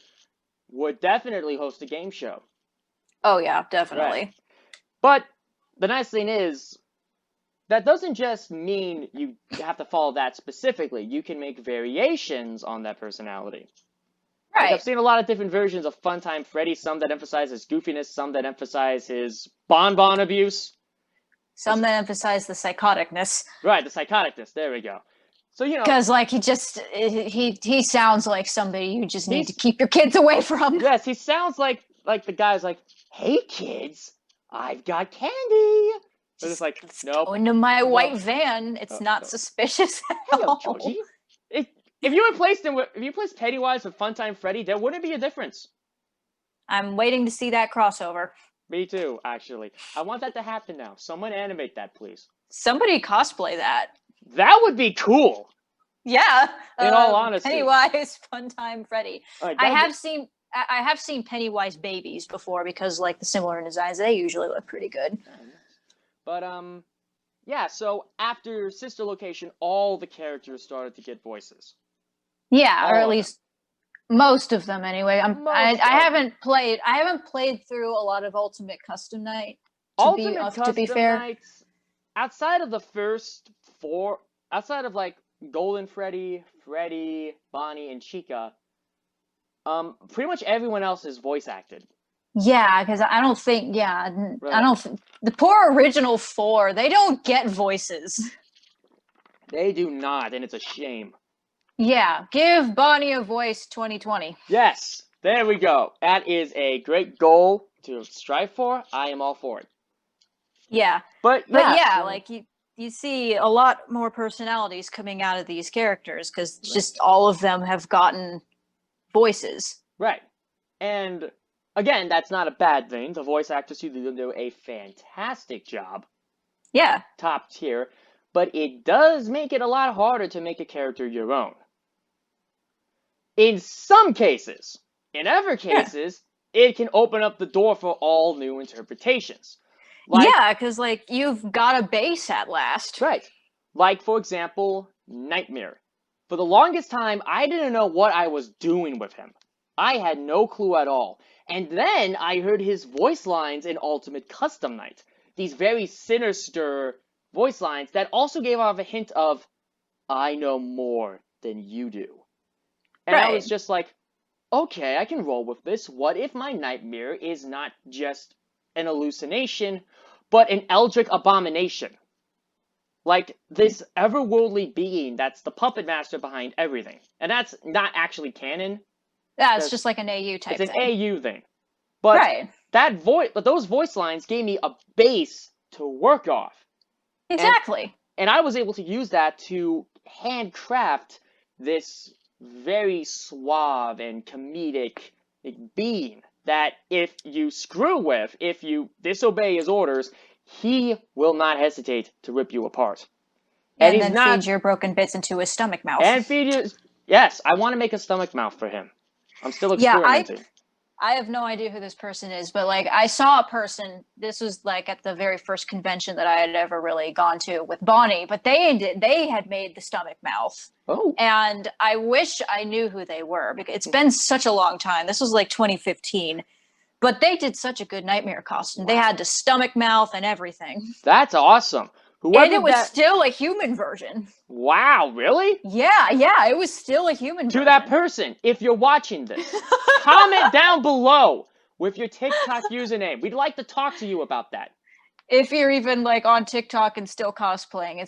would definitely host a game show. Oh yeah, definitely. Right. But the nice thing is, that doesn't just mean you have to follow that specifically. You can make variations on that personality. Right. Like I've seen a lot of different versions of Funtime Freddy, some that emphasize his goofiness, some that emphasize his bonbon abuse. Some that emphasize the psychoticness. Right, the psychoticness. There we go. So, because like he sounds like somebody you just need to keep your kids away from. Yes, he sounds like the guy's like, hey kids, I've got candy. But it's like, nope. Go into my white van. It's not suspicious at all. Georgie. If you replaced Pennywise with Funtime Freddy, there wouldn't be a difference. I'm waiting to see that crossover. Me too, actually. I want that to happen now. Someone animate that, please. Somebody cosplay that. That would be cool. Yeah. In all honesty. Pennywise, Funtime Freddy. Like, I have seen Pennywise babies before because like the similar designs, they usually look pretty good. But yeah, so after Sister Location, all the characters started to get voices. Yeah, All or at of least most of them anyway. I haven't played through a lot of Ultimate Custom Night. To be fair. Nights, outside of the first 4, outside of like Golden Freddy, Bonnie, and Chica, pretty much everyone else is voice acted. Yeah, because I don't think, the poor original 4, they don't get voices. They do not, and it's a shame. Yeah, give Bonnie a voice 2020. Yes, there we go. That is a great goal to strive for. I am all for it. Yeah. But yeah, like you see a lot more personalities coming out of these characters because just all of them have gotten voices. Right. And again, that's not a bad thing. The voice actors who do a fantastic job. Yeah. Top tier. But it does make it a lot harder to make a character your own. In some cases. In other cases, it can open up the door for all new interpretations. Yeah, because like you've got a base at last. Right. Like, for example, Nightmare. For the longest time, I didn't know what I was doing with him. I had no clue at all. And then I heard his voice lines in Ultimate Custom Night. These very sinister voice lines that also gave off a hint of, I know more than you do. And I was just like, okay, I can roll with this. What if my nightmare is not just an hallucination, but an eldritch abomination? Like this otherworldly being that's the puppet master behind everything. And that's not actually canon. Yeah, it's just like an AU type thing. It's an AU thing. But but those voice lines gave me a base to work off. Exactly. And I was able to use that to handcraft this very suave and comedic being that if you screw with, if you disobey his orders, he will not hesitate to rip you apart. And then feed your broken bits into his stomach mouth. And feed you... Yes, I want to make a stomach mouth for him. I'm still experimenting. Yeah, I have no idea who this person is, but like I saw a person, this was like at the very first convention that I had ever really gone to with Bonnie, but they had made the stomach mouth. Oh. And I wish I knew who they were because it's been such a long time. This was like 2015. But they did such a good Nightmare costume. Wow. They had the stomach mouth and everything. That's awesome. And it was still a human version. Wow, really? Yeah, it was still a human version. To that person, if you're watching this, comment down below with your TikTok username. We'd like to talk to you about that. If you're even like on TikTok and still cosplaying,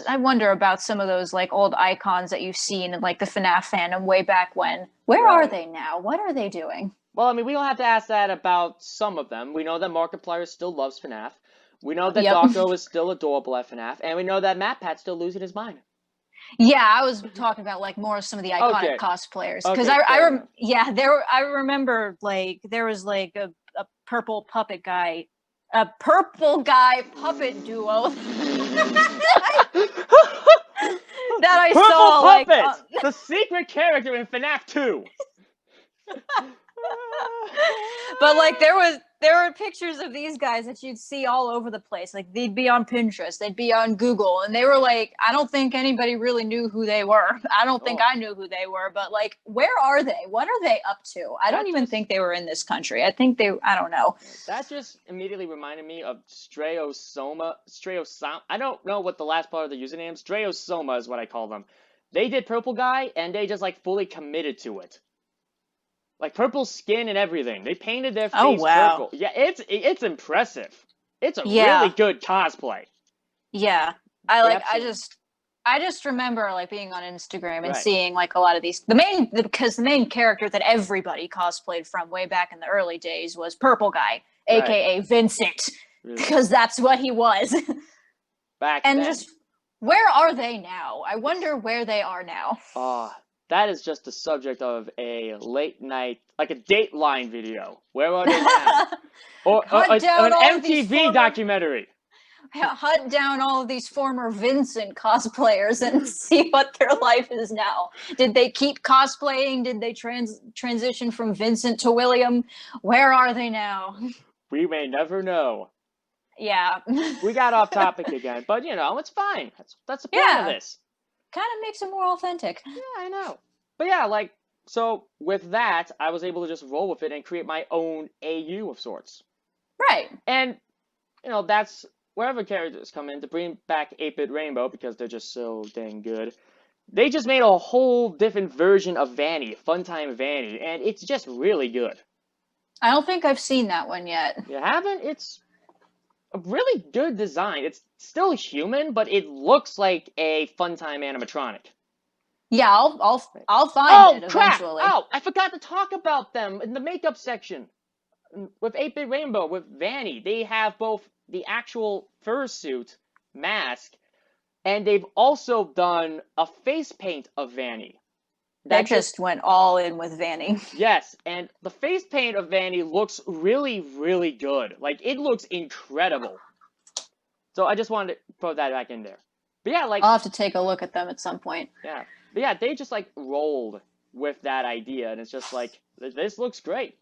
I wonder about some of those like old icons that you've seen in like the FNAF fandom way back when. Where are they now? What are they doing? Well, I mean, we don't have to ask that about some of them. We know that Markiplier still loves FNAF. We know that Dawko is still adorable at FNAF, and we know that MatPat's still losing his mind. Yeah, I was talking about like more of some of the iconic cosplayers because I remember like there was like a purple puppet guy, a purple guy puppet duo that I saw. Puppet, like the secret character in FNAF 2. But like there were pictures of these guys that you'd see all over the place. Like they'd be on Pinterest, they'd be on Google, and they were like, I don't think anybody really knew who they were. I don't think I knew who they were, but like, where are they? What are they up to? I don't even think they were in this country. I don't know. That just immediately reminded me of Strayosoma. I don't know what the last part of the username is. Strayosoma is what I call them. They did Purple Guy, and they just like fully committed to it. Like purple skin and everything. They painted their face purple. Yeah, it's impressive. It's a really good cosplay. Yeah. I just remember like being on Instagram and seeing like a lot of these because the main character that everybody cosplayed from way back in the early days was Purple Guy, aka Vincent. Really? Because that's what he was. Back then. Just where are they now? I wonder where they are now. that is just the subject of a late night, like a Dateline video. Where are they now? Or Hunt down an all of these MTV documentary. Hunt down all of these former Vincent cosplayers and see what their life is now. Did they keep cosplaying? Did they transition from Vincent to William? Where are they now? We may never know. Yeah. We got off topic again, but you know, it's fine. That's the point of this. Kind of makes it more authentic. Yeah, I know. But yeah, like, so with that, I was able to just roll with it and create my own AU of sorts. Right. And, you know, that's wherever characters come in to bring back 8-Bit Rainbow because they're just so dang good. They just made a whole different version of Vanny, Funtime Vanny, and it's just really good. I don't think I've seen that one yet. You haven't? It's a really good design. It's still human, but it looks like a Funtime animatronic. Yeah, I'll find it eventually. Oh, I forgot to talk about them in the makeup section. With 8-Bit Rainbow, with Vanny, they have both the actual fursuit, mask, and they've also done a face paint of Vanny. They just went all in with Vanny. Yes, and the face paint of Vanny looks really, really good. Like, it looks incredible. So I just wanted to throw that back in there. But yeah, like... I'll have to take a look at them at some point. Yeah. But yeah, they just, like, rolled with that idea, and it's just like, this looks great.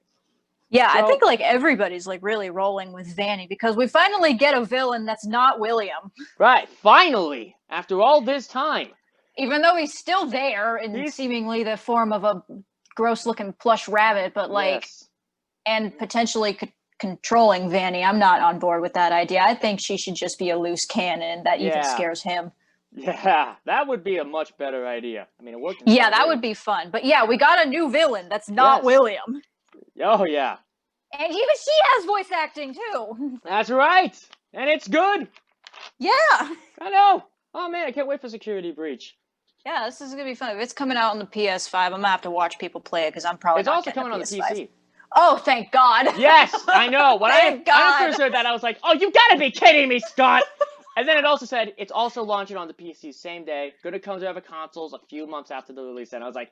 Yeah, so, I think, like, everybody's, like, really rolling with Vanny, because we finally get a villain that's not William. Right, finally! After all this time. Even though he's still there in seemingly the form of a gross-looking plush rabbit, but, like, and potentially controlling Vanny. I'm not on board with that idea. I think she should just be a loose cannon that even scares him. Yeah, that would be a much better idea. I mean, it worked. Yeah, that would be fun. But yeah, we got a new villain that's not William. Oh, yeah. And even she has voice acting, too. That's right. And it's good. Yeah. I know. Oh, man, I can't wait for Security Breach. Yeah, this is going to be fun. If it's coming out on the PS5, I'm going to have to watch people play it because I'm probably not getting the PS5. It's also coming on the PC. Oh, thank God. Yes, I know. When I first heard that, I was like, oh, you got to be kidding me, Scott. And then it also said it's also launching on the PC same day. Going to come to other consoles a few months after the release. And I was like,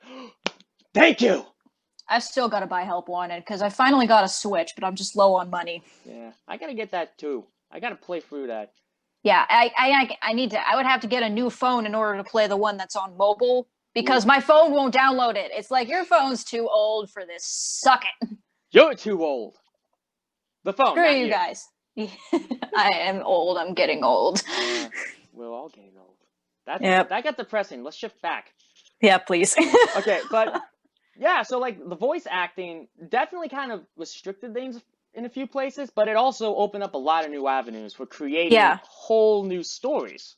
thank you. I've still got to buy Help Wanted because I finally got a Switch, but I'm just low on money. Yeah, I got to get that too. I got to play through that. Yeah, I need to. I would have to get a new phone in order to play the one that's on mobile because my phone won't download it. It's like, your phone's too old for this. Suck it. You're too old. The phone. Screw you guys. I am old. I'm getting old. We're all getting old. That got depressing. Let's shift back. Yeah, please. Okay, but yeah, so like the voice acting definitely kind of restricted things in a few places, but it also opened up a lot of new avenues for creating whole new stories.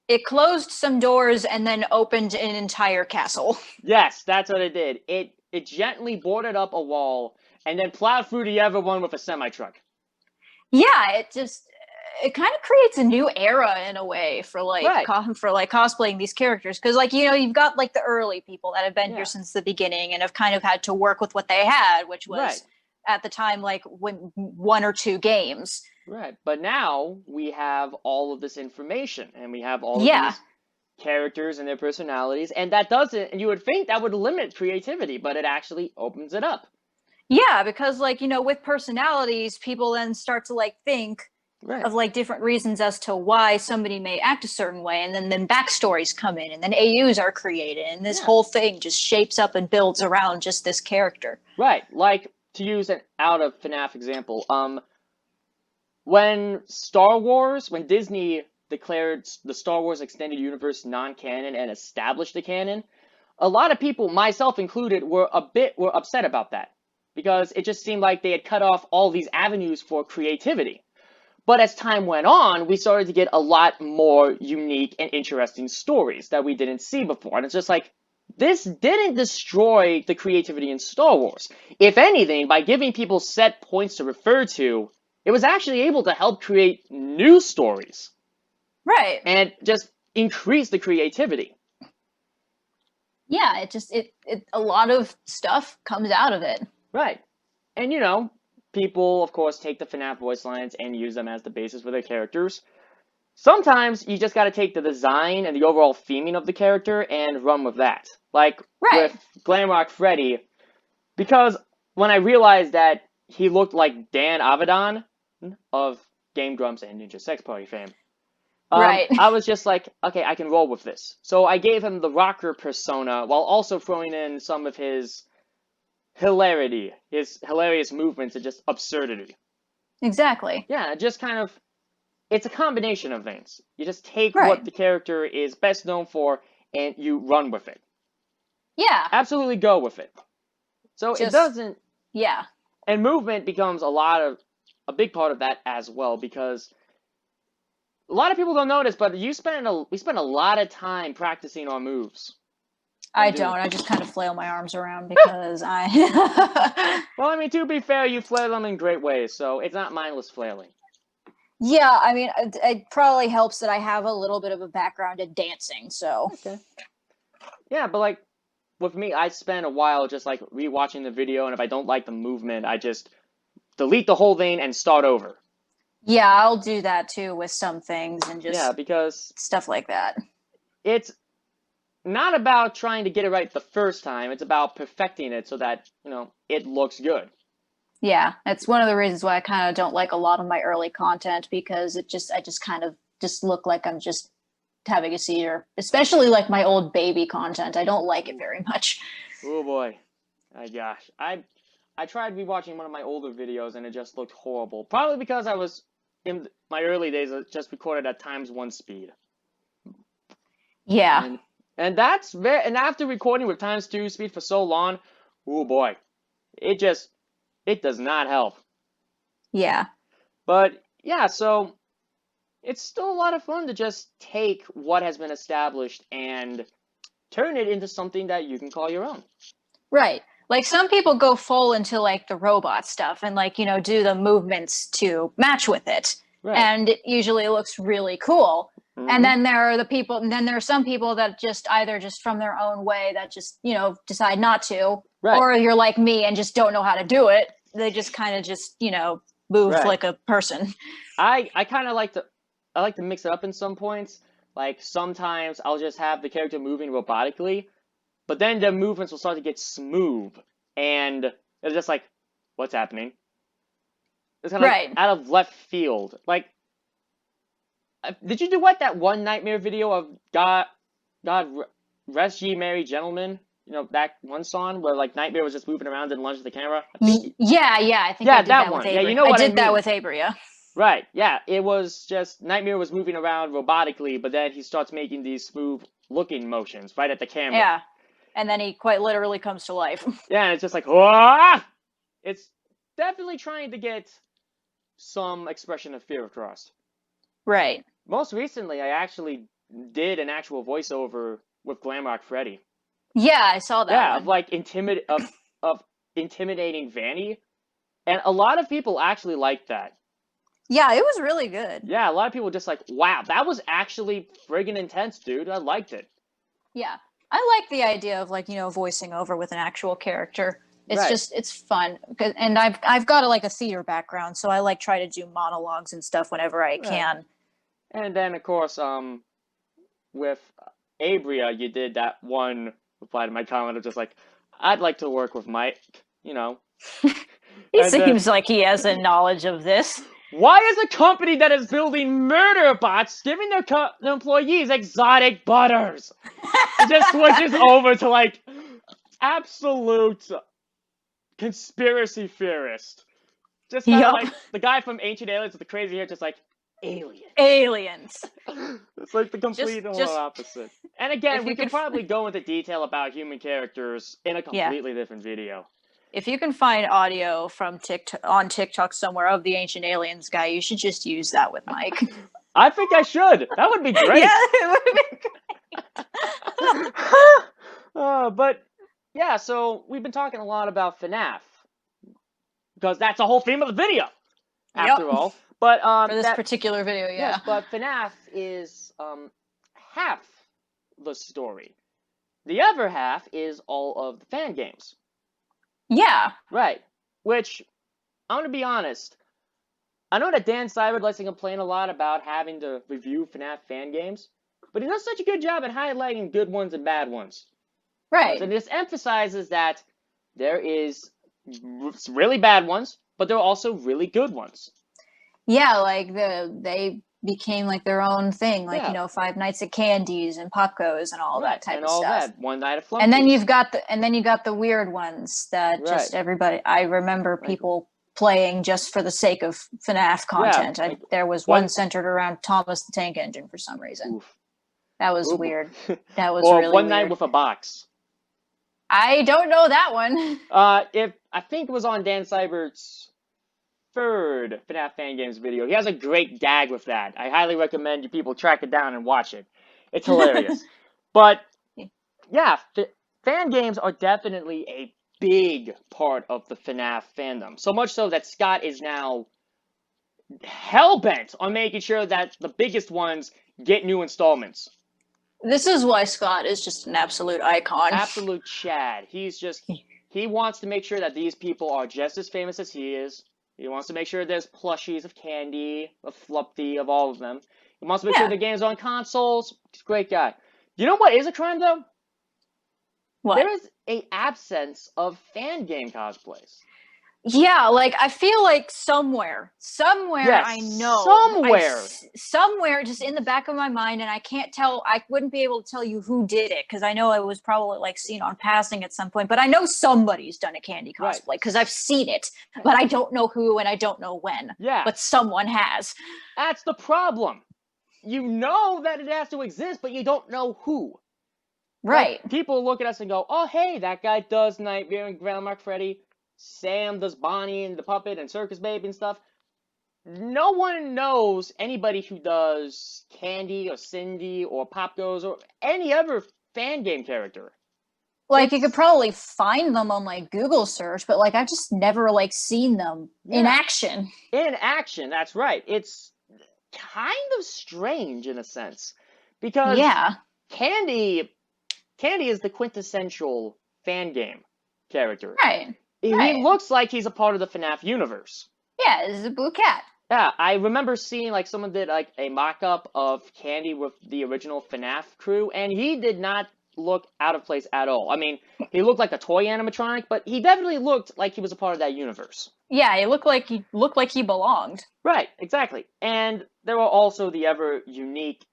It closed some doors and then opened an entire castle. Yes, that's what it did. It gently boarded up a wall and then plowed through the other one with a semi-truck. Yeah, it kind of creates a new era in a way for like cosplaying these characters, because like, you know, you've got like the early people that have been here since the beginning and have kind of had to work with what they had, which was at the time like one or two games. Right, but now we have all of this information and we have all of these characters and their personalities, and that doesn't, and you would think that would limit creativity, but it actually opens it up. Yeah, because like, you know, with personalities, people then start to like think of like different reasons as to why somebody may act a certain way, and then backstories come in, and then AUs are created, and this whole thing just shapes up and builds around just this character. Right, like to use an out of FNAF example, when Disney declared the Star Wars Extended Universe non-canon and established the canon, a lot of people, myself included, were upset about that, because it just seemed like they had cut off all these avenues for creativity. But as time went on, we started to get a lot more unique and interesting stories that we didn't see before. And it's just like, this didn't destroy the creativity in Star Wars. If anything, by giving people set points to refer to, it was actually able to help create new stories. Right. And just increase the creativity. Yeah, a lot of stuff comes out of it. Right. And, you know, people, of course, take the FNAF voice lines and use them as the basis for their characters. sometimes you just gotta take the design and the overall theming of the character and run with that. Like Right. with Glamrock Freddy, because when I realized that he looked like Dan Avedon of Game Grumps and Ninja Sex Party fame, Right. I was just like, okay, I can roll with this. So I gave him the rocker persona while also throwing in some of his hilarity, his hilarious movements, and just absurdity. Exactly. Yeah, just kind of, it's a combination of things. You just take what Right. the character is best known for and you run with it. Yeah. Absolutely go with it. So it Just doesn't, yeah. and movement becomes a big part of that as well, because a lot of people don't notice, but we spend a lot of time practicing our moves. I And doing. don't. I just kind of flail my arms around because I. Well, I mean, to be fair, you flail them in great ways, so it's not mindless flailing. Yeah, I mean, it probably helps that I have a little bit of a background in dancing, so. Okay. Yeah, but like with me, I spend a while just like rewatching the video, and if I don't like the movement, I just delete the whole thing and start over. Yeah, I'll do that too with some things and Yeah, just because stuff like that. it's not about trying to get it right the first time. It's about perfecting it so that, it looks good. Yeah, that's one of the reasons why I kind of don't like a lot of my early content because I just kind of just look like I'm just having a seizure, especially like my old baby content. I don't like it very much. Oh boy. My gosh. I tried rewatching one of my older videos and it just looked horrible. Probably because I was in my early days just recorded at ×1 speed. Yeah. And and after recording with ×2 speed for so long, oh boy. It does not help. Yeah. But yeah, so it's still a lot of fun to just take what has been established and turn it into something that you can call your own. Right. Like some people go full into like the robot stuff and like, do the movements to match with it. Right. And it usually looks really cool. Mm-hmm. And then there are the people, and then there are some people that just either just from their own way that just, decide not to. Right. Or you're like me and just don't know how to do it. They just kind of just, move Right. like a person. I kind of like to mix it up in some points. Like sometimes I'll just have the character moving robotically, but then the movements will start to get smooth, and it's just like, what's happening? It's kind of Right. like out of left field. Like, did you do that one Nightmare video of God Rest Ye Merry Gentlemen? That one song where like Nightmare was just moving around and lunged at the camera. Yeah, I think I did that that one. with Abria. Yeah, you know what I did that mean. with Abria. Right, yeah, it was just Nightmare was moving around robotically, but then he starts making these smooth looking motions right at the camera. Yeah, and then he quite literally comes to life. Yeah, and it's just like, ah! It's definitely trying to get some expression of fear across. Right. Most recently, I actually did an actual voiceover with Glamrock Freddy. Yeah, I saw that. Yeah, one. of like of intimidating Vanny, and a lot of people actually liked that. Yeah, it was really good. Yeah, a lot of people just like, wow, that was actually friggin' intense, dude. I liked it. Yeah, I like the idea of like voicing over with an actual character. It's Right. just it's fun, and I've got like a theater background, so I like try to do monologues and stuff whenever I can. And then of course, with Abria, you did that one reply to my comment of just like, I'd like to work with Mike. He seems like he has a knowledge of this. Why is a company that is building murder bots giving their employees exotic butters? It just switches over to like absolute conspiracy theorist. Just kind of like the guy from Ancient Aliens with the crazy hair, just like aliens. It's like the complete opposite. And again, we could probably go into detail about human characters in a completely different video. If you can find audio from TikTok somewhere of the Ancient Aliens guy, you should just use that with Mike. I think I should. That would be great. Yeah, it would be great. But yeah, so we've been talking a lot about FNAF because that's the whole theme of the video, after all. But for this particular video, yeah. Yes, but FNAF is half the story. The other half is all of the fan games. Yeah. Right. Which, I'm going to be honest, I know that Dan Seibert likes to complain a lot about having to review FNAF fan games, but he does such a good job at highlighting good ones and bad ones. Right. And this emphasizes that there is really bad ones, but there are also really good ones. Yeah, like they became like their own thing, like Yeah. Five Nights at Candy's and Popgoes and all that type and of all stuff. that. One Night at Flunkies. And then you got the weird ones that just everybody. I remember people playing just for the sake of FNAF content. There was one centered around Thomas the Tank Engine for some reason. Oof. That was weird. That was or really One weird. Night with a Box. I don't know that one. I think it was on Dan Seibert's third FNAF fan games video. He has a great gag with that. I highly recommend you people track it down and watch it. It's hilarious. But yeah, fan games are definitely a big part of the FNAF fandom. So much so that Scott is now hell-bent on making sure that the biggest ones get new Installments. This is why Scott is just an absolute icon. Absolute Chad. He wants to make sure that these people are just as famous as he is. He wants to make sure there's plushies of Candy, of Fluffy, of all of them. He wants to make sure the game's on consoles. He's a great guy. You know what is a crime, though? What? There is an absence of fan game cosplays. Yeah, like I feel like somewhere yes, I know somewhere just in the back of my mind, and I can't tell. I wouldn't be able to tell you who did it because I know it was probably like seen on passing at some point. But I know somebody's done a Candy cosplay because I've seen it, but I don't know who and I don't know when. Yeah, but someone has. That's the problem. You know that it has to exist, but you don't know who. Right. Like, people look at us and go, "Oh, hey, that guy does Nightmare and Grandma Freddy. Sam does Bonnie and the Puppet and Circus Baby and stuff." No one knows anybody who does Candy or Cindy or Pop Goes or any other fan game character. Like, you could probably find them on like Google search, but like I've just never like seen them in action. In action, that's right. It's kind of strange in a sense because Candy is the quintessential fan game character. Right. He looks like he's a part of the FNAF universe. Yeah, this is a blue cat. Yeah, I remember seeing like someone did like a mock-up of Candy with the original FNAF crew, and he did not look out of place at all. I mean, he looked like a toy animatronic, but he definitely looked like he was a part of that universe. Yeah, he looked like he belonged. Right, exactly. And there were also the ever unique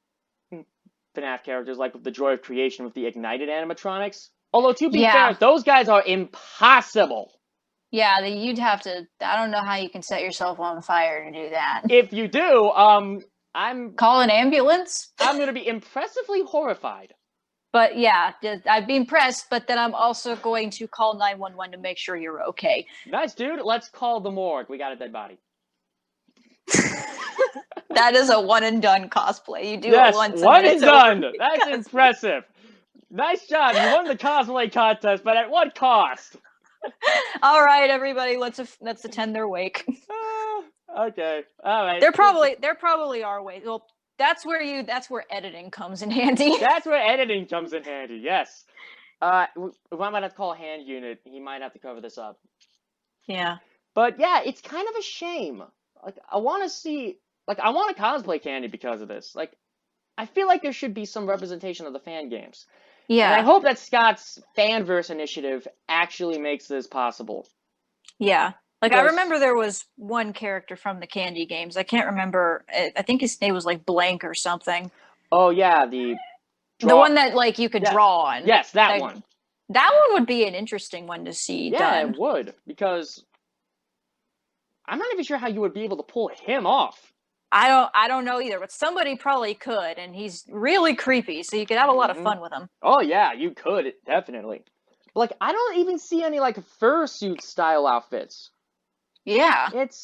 FNAF characters, like with the Joy of Creation with the ignited animatronics. Although, to be fair, those guys are impossible. Yeah, you'd have to. I don't know how you can set yourself on fire to do that. If you do, call an ambulance. I'm going to be impressively horrified. But yeah, I'd be impressed, but then I'm also going to call 911 to make sure you're okay. Nice, dude. Let's call the morgue. We got a dead body. That is a one-and-done cosplay. You do it once. One and done. That's impressive. Nice job. You won the cosplay contest, but at what cost? All right, everybody. Let's attend their wake. Okay. All right. There probably are ways. Well, that's where editing comes in handy. That's where editing comes in handy. Yes. I might have to call a hand unit. He might have to cover this up. Yeah. But yeah, it's kind of a shame. Like, I want to cosplay Candy because of this. Like, I feel like there should be some representation of the fan games. Yeah. And I hope that Scott's Fanverse initiative actually makes this possible. Yeah. Like, I remember there was one character from the Candy games. I can't remember. I think his name was like Blank or something. Oh, yeah. The one that, like, you could draw on. Yes, that one. That one would be an interesting one to see done. Yeah, it would. Because I'm not even sure how you would be able to pull him off. I don't know either, but somebody probably could, and he's really creepy, so you could have a lot of fun with him. Oh yeah, you could, definitely. Like, I don't even see any like fursuit style outfits. Yeah. It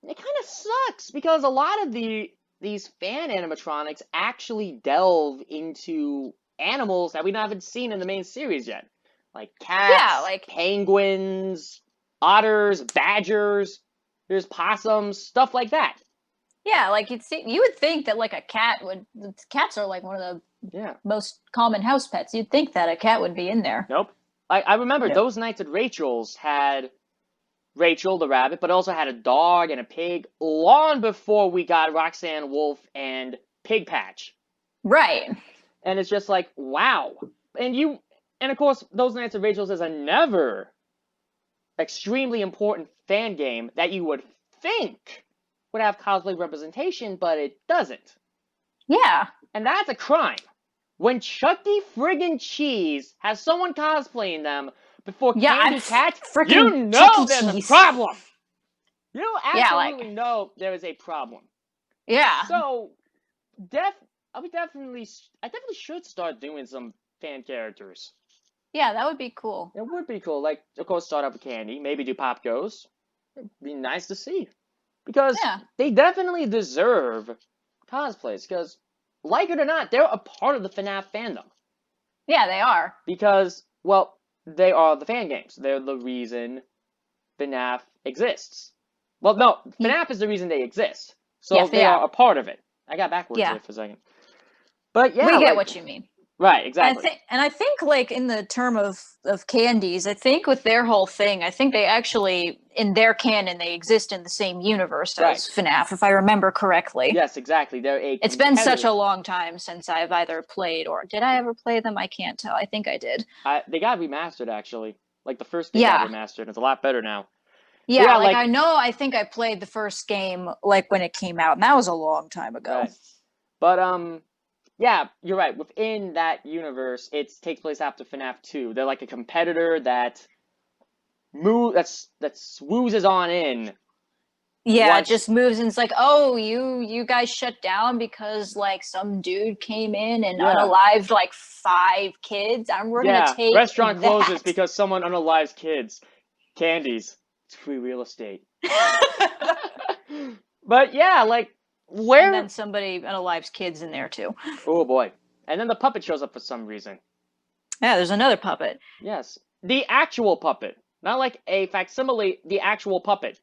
kind of sucks because a lot of these fan animatronics actually delve into animals that we haven't seen in the main series yet. Like cats, penguins, otters, badgers, there's possums, stuff like that. Yeah, like you would think that like a cat would. Cats are like one of the most common house pets. You'd think that a cat would be in there. Nope. I remember those nights at Rachel's had Rachel the rabbit, but also had a dog and a pig long before we got Roxanne Wolf and Pig Patch. Right. And it's just like, wow. And of course, Those Nights at Rachel's is a never extremely important fan game that you would think would have cosplay representation, but it doesn't. Yeah. And that's a crime. When Chuck E. Friggin' Cheese has someone cosplaying them before Candy Cat, you know there's a problem. You absolutely know there is a problem. Yeah. So, I definitely should start doing some fan characters. Yeah, that would be cool. It would be cool. Like, of course, start out with Candy. Maybe do Pop Goes. It'd be nice to see. Because they definitely deserve cosplays. Because, like it or not, they're a part of the FNAF fandom. Yeah, they are. Because, well, they are the fan games. They're the reason FNAF exists. Well, no, FNAF is the reason they exist. So yes, they are a part of it. I got backwards there for a second. But yeah, we get what you mean. Right, exactly. And I think, like, in the term of candies, I think with their whole thing, I think they actually, in their canon, they exist in the same universe as FNAF, if I remember correctly. Yes, exactly. It's been such a long time since I've either played or... Did I ever play them? I can't tell. I think I did. They got remastered, actually. Like, the first game got remastered. It's a lot better now. Yeah, like, I think I played the first game, like, when it came out, and that was a long time ago. Right. But, yeah, you're right. Within that universe, it takes place after FNAF 2. They're like a competitor that swoozes on in. Yeah, it just moves and it's like, oh, you guys shut down because, like, some dude came in and unalived, like, 5 kids. We're gonna take restaurant closes because someone unalives kids. Candies. It's free real estate. But yeah, like, where... And then somebody unalives kids in there, too. Oh, boy. And then the puppet shows up for some reason. Yeah, there's another puppet. Yes. The actual puppet. Not like a facsimile, the actual puppet.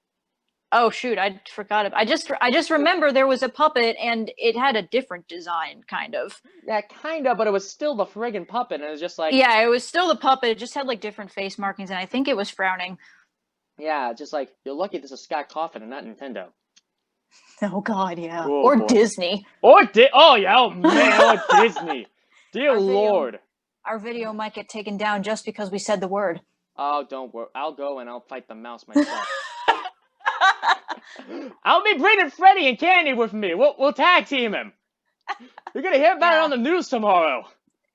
Oh, shoot, I forgot. I just remember there was a puppet, and it had a different design, kind of. Yeah, kind of, but it was still the friggin' puppet, and it was just like... Yeah, it was still the puppet. It just had, like, different face markings, and I think it was frowning. Yeah, just like, you're lucky this is Scott Cawthon and not Nintendo. Oh, God, yeah. Oh, or boy. Disney. Oh, yeah, oh, man, or Disney. Dear Lord. Our video might get taken down just because we said the word. Oh, don't worry. I'll go and I'll fight the mouse myself. I'll be bringing Freddy and Candy with me. We'll tag team him. You're going to hear about it on the news tomorrow.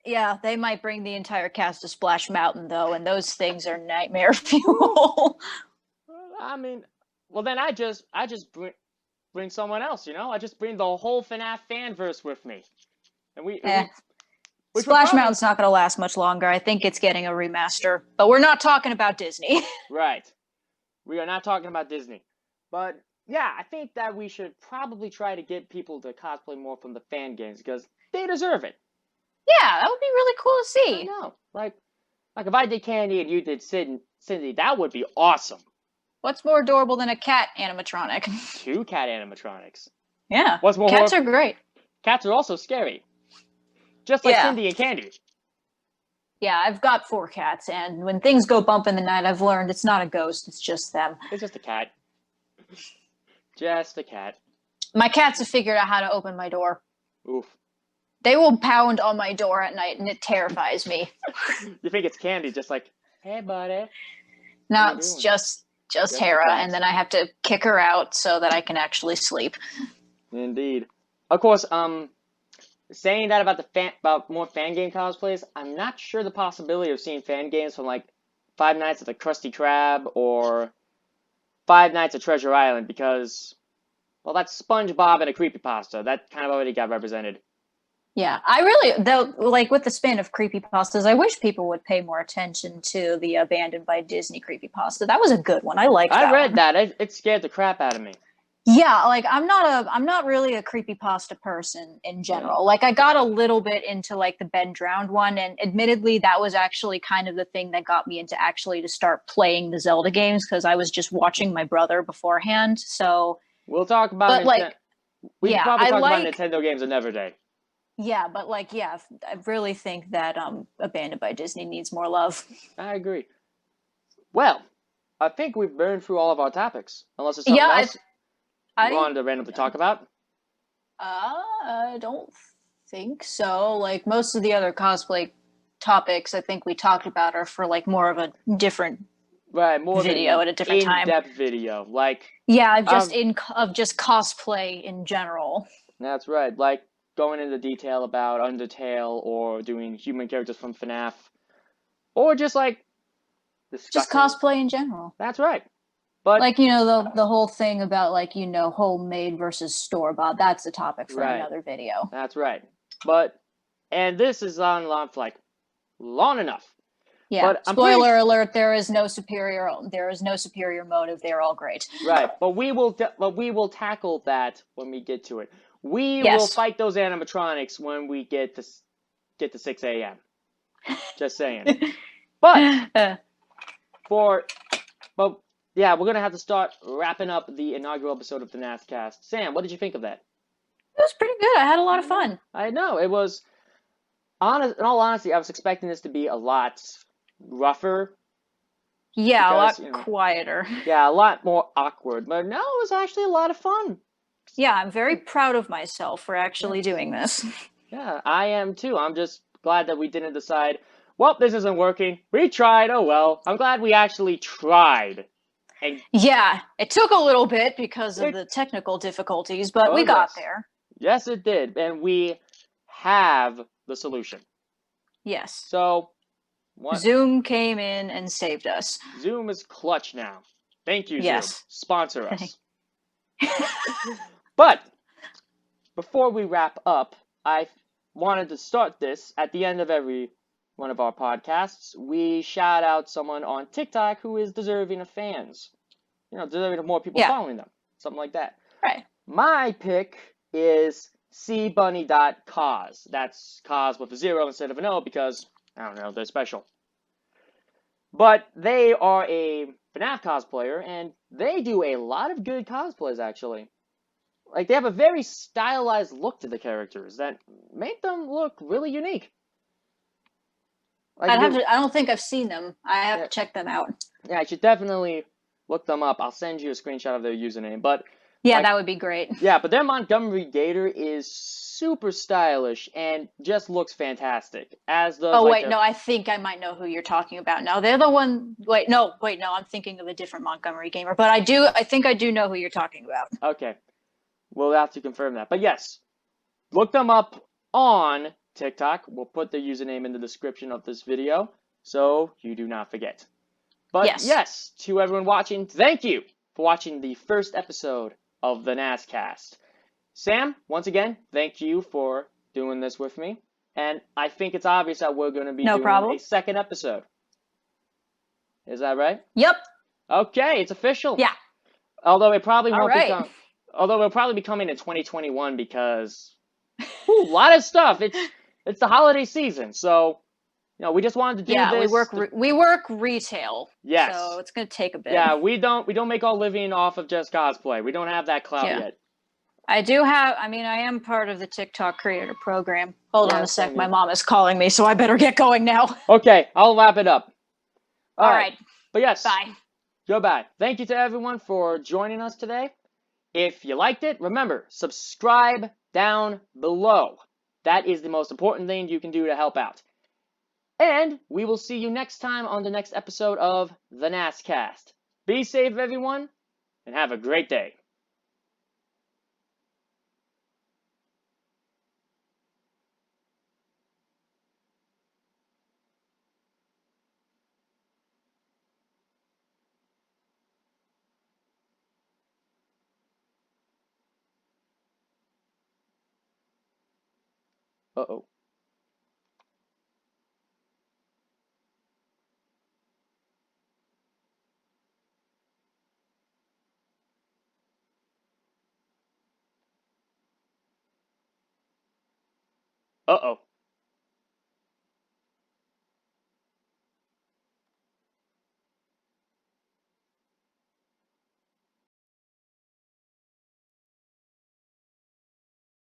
Yeah, they might bring the entire cast to Splash Mountain, though, and those things are nightmare fuel. I mean, well, then I just bring someone else, you know? I just bring the whole FNAF fanverse with me. And Splash Mountain's not going to last much longer. I think it's getting a remaster. But we're not talking about Disney. Right. We are not talking about Disney. But, yeah, I think that we should probably try to get people to cosplay more from the fan games because they deserve it. Yeah, that would be really cool to see. I know. Like if I did Candy and you did Cindy, that would be awesome. What's more adorable than a cat animatronic? 2 cat animatronics. Yeah. What's more cats are great. Cats are also scary. Just like Cindy and Candy. Yeah, I've got 4 cats, and when things go bump in the night, I've learned it's not a ghost, it's just them. It's just a cat. Just a cat. My cats have figured out how to open my door. Oof. They will pound on my door at night, and it terrifies me. You think it's Candy, just like, hey, buddy. No, it's just Hera, and then I have to kick her out so that I can actually sleep. Indeed. Of course, saying that about more fan game cosplays, I'm not sure the possibility of seeing fan games from like Five Nights at the Krusty Krab or Five Nights at Treasure Island because, well, that's SpongeBob and a creepypasta. That kind of already got represented. Yeah, I really, though, like with the span of creepypastas, I wish people would pay more attention to the Abandoned by Disney creepypasta. That was a good one. I liked that. I read that. It scared the crap out of me. Yeah, like I'm not really a creepypasta person in general. Yeah. Like I got a little bit into like the Ben Drowned one, and admittedly that was actually kind of the thing that got me into actually to start playing the Zelda games because I was just watching my brother beforehand. So we'll talk about we can probably talk about Nintendo games another day. Yeah, but like I really think that Abandoned by Disney needs more love. I agree. Well, I think we've burned through all of our topics. Unless there's something else you wanted to randomly talk about. I don't think so. Like most of the other cosplay topics, I think we talked about are for like more of a different more video at a different time. In-depth video, like of just cosplay in general. That's right, like going into detail about Undertale or doing human characters from FNAF, or just like discussing. Just cosplay in general. That's right. But like, you know, the whole thing about like, you know, homemade versus store-bought, that's a topic for another video. That's right. And this is on for like long enough. Yeah. But spoiler alert, there is no superior motive. They're all great. Right. But we will tackle that when we get to it. We will fight those animatronics when we get to 6 a.m. Just saying. But yeah, we're gonna have to start wrapping up the inaugural episode of the N.A.S Cast. Sam, what did you think of that? It was pretty good. I had a lot of fun. I know it was. In all honesty, I was expecting this to be a lot rougher. Yeah, because, a lot quieter. Yeah, a lot more awkward. But no, it was actually a lot of fun. Yeah, I'm very proud of myself for actually doing this. Yeah, I am too. I'm just glad that we didn't decide, well, this isn't working. We tried, oh well. I'm glad we actually tried. Yeah, it took a little bit because of the technical difficulties, but we got there. Yes, it did. And we have the solution. Yes. So, Zoom came in and saved us. Zoom is clutch now. Thank you, Zoom. Sponsor us. But, before we wrap up, I wanted to start this at the end of every one of our podcasts. We shout out someone on TikTok who is deserving of fans. You know, deserving of more people following them. Something like that. Right. My pick is cbunny.cos. That's cos with a 0 instead of an O because, I don't know, they're special. But they are a FNAF cosplayer, and they do a lot of good cosplays, actually. Like, they have a very stylized look to the characters that make them look really unique. Like, I don't think I've seen them. I have to check them out. Yeah, I should definitely look them up. I'll send you a screenshot of their username. But yeah, that would be great. Yeah, but their Montgomery Gator is super stylish and just looks fantastic. No, I think I might know who you're talking about now. They're the one. Wait, no, I'm thinking of a different Montgomery gamer. But I think I do know who you're talking about. Okay. We'll have to confirm that. But yes, look them up on TikTok. We'll put the username in the description of this video so you do not forget. But yes, to everyone watching, thank you for watching the first episode of the N.A.S Cast. Sam, once again, thank you for doing this with me. And I think it's obvious that we're going to be doing a second episode. Is that right? Yep. Okay, it's official. Yeah. Although it probably won't become... Although it'll probably be coming in 2021 because a lot of stuff. It's the holiday season, so you know we just wanted to do this. Yeah, we work retail. Yes. So it's gonna take a bit. Yeah, we don't make our living off of just cosplay. We don't have that clout yet. I am part of the TikTok creator program. Hold on a sec, my mom is calling me, so I better get going now. Okay, I'll wrap it up. All right. But yes. Bye. Goodbye. Thank you to everyone for joining us today. If you liked it, remember, subscribe down below. That is the most important thing you can do to help out. And we will see you next time on the next episode of the N.A.S Cast. Be safe, everyone, and have a great day. Uh-oh. Uh-oh.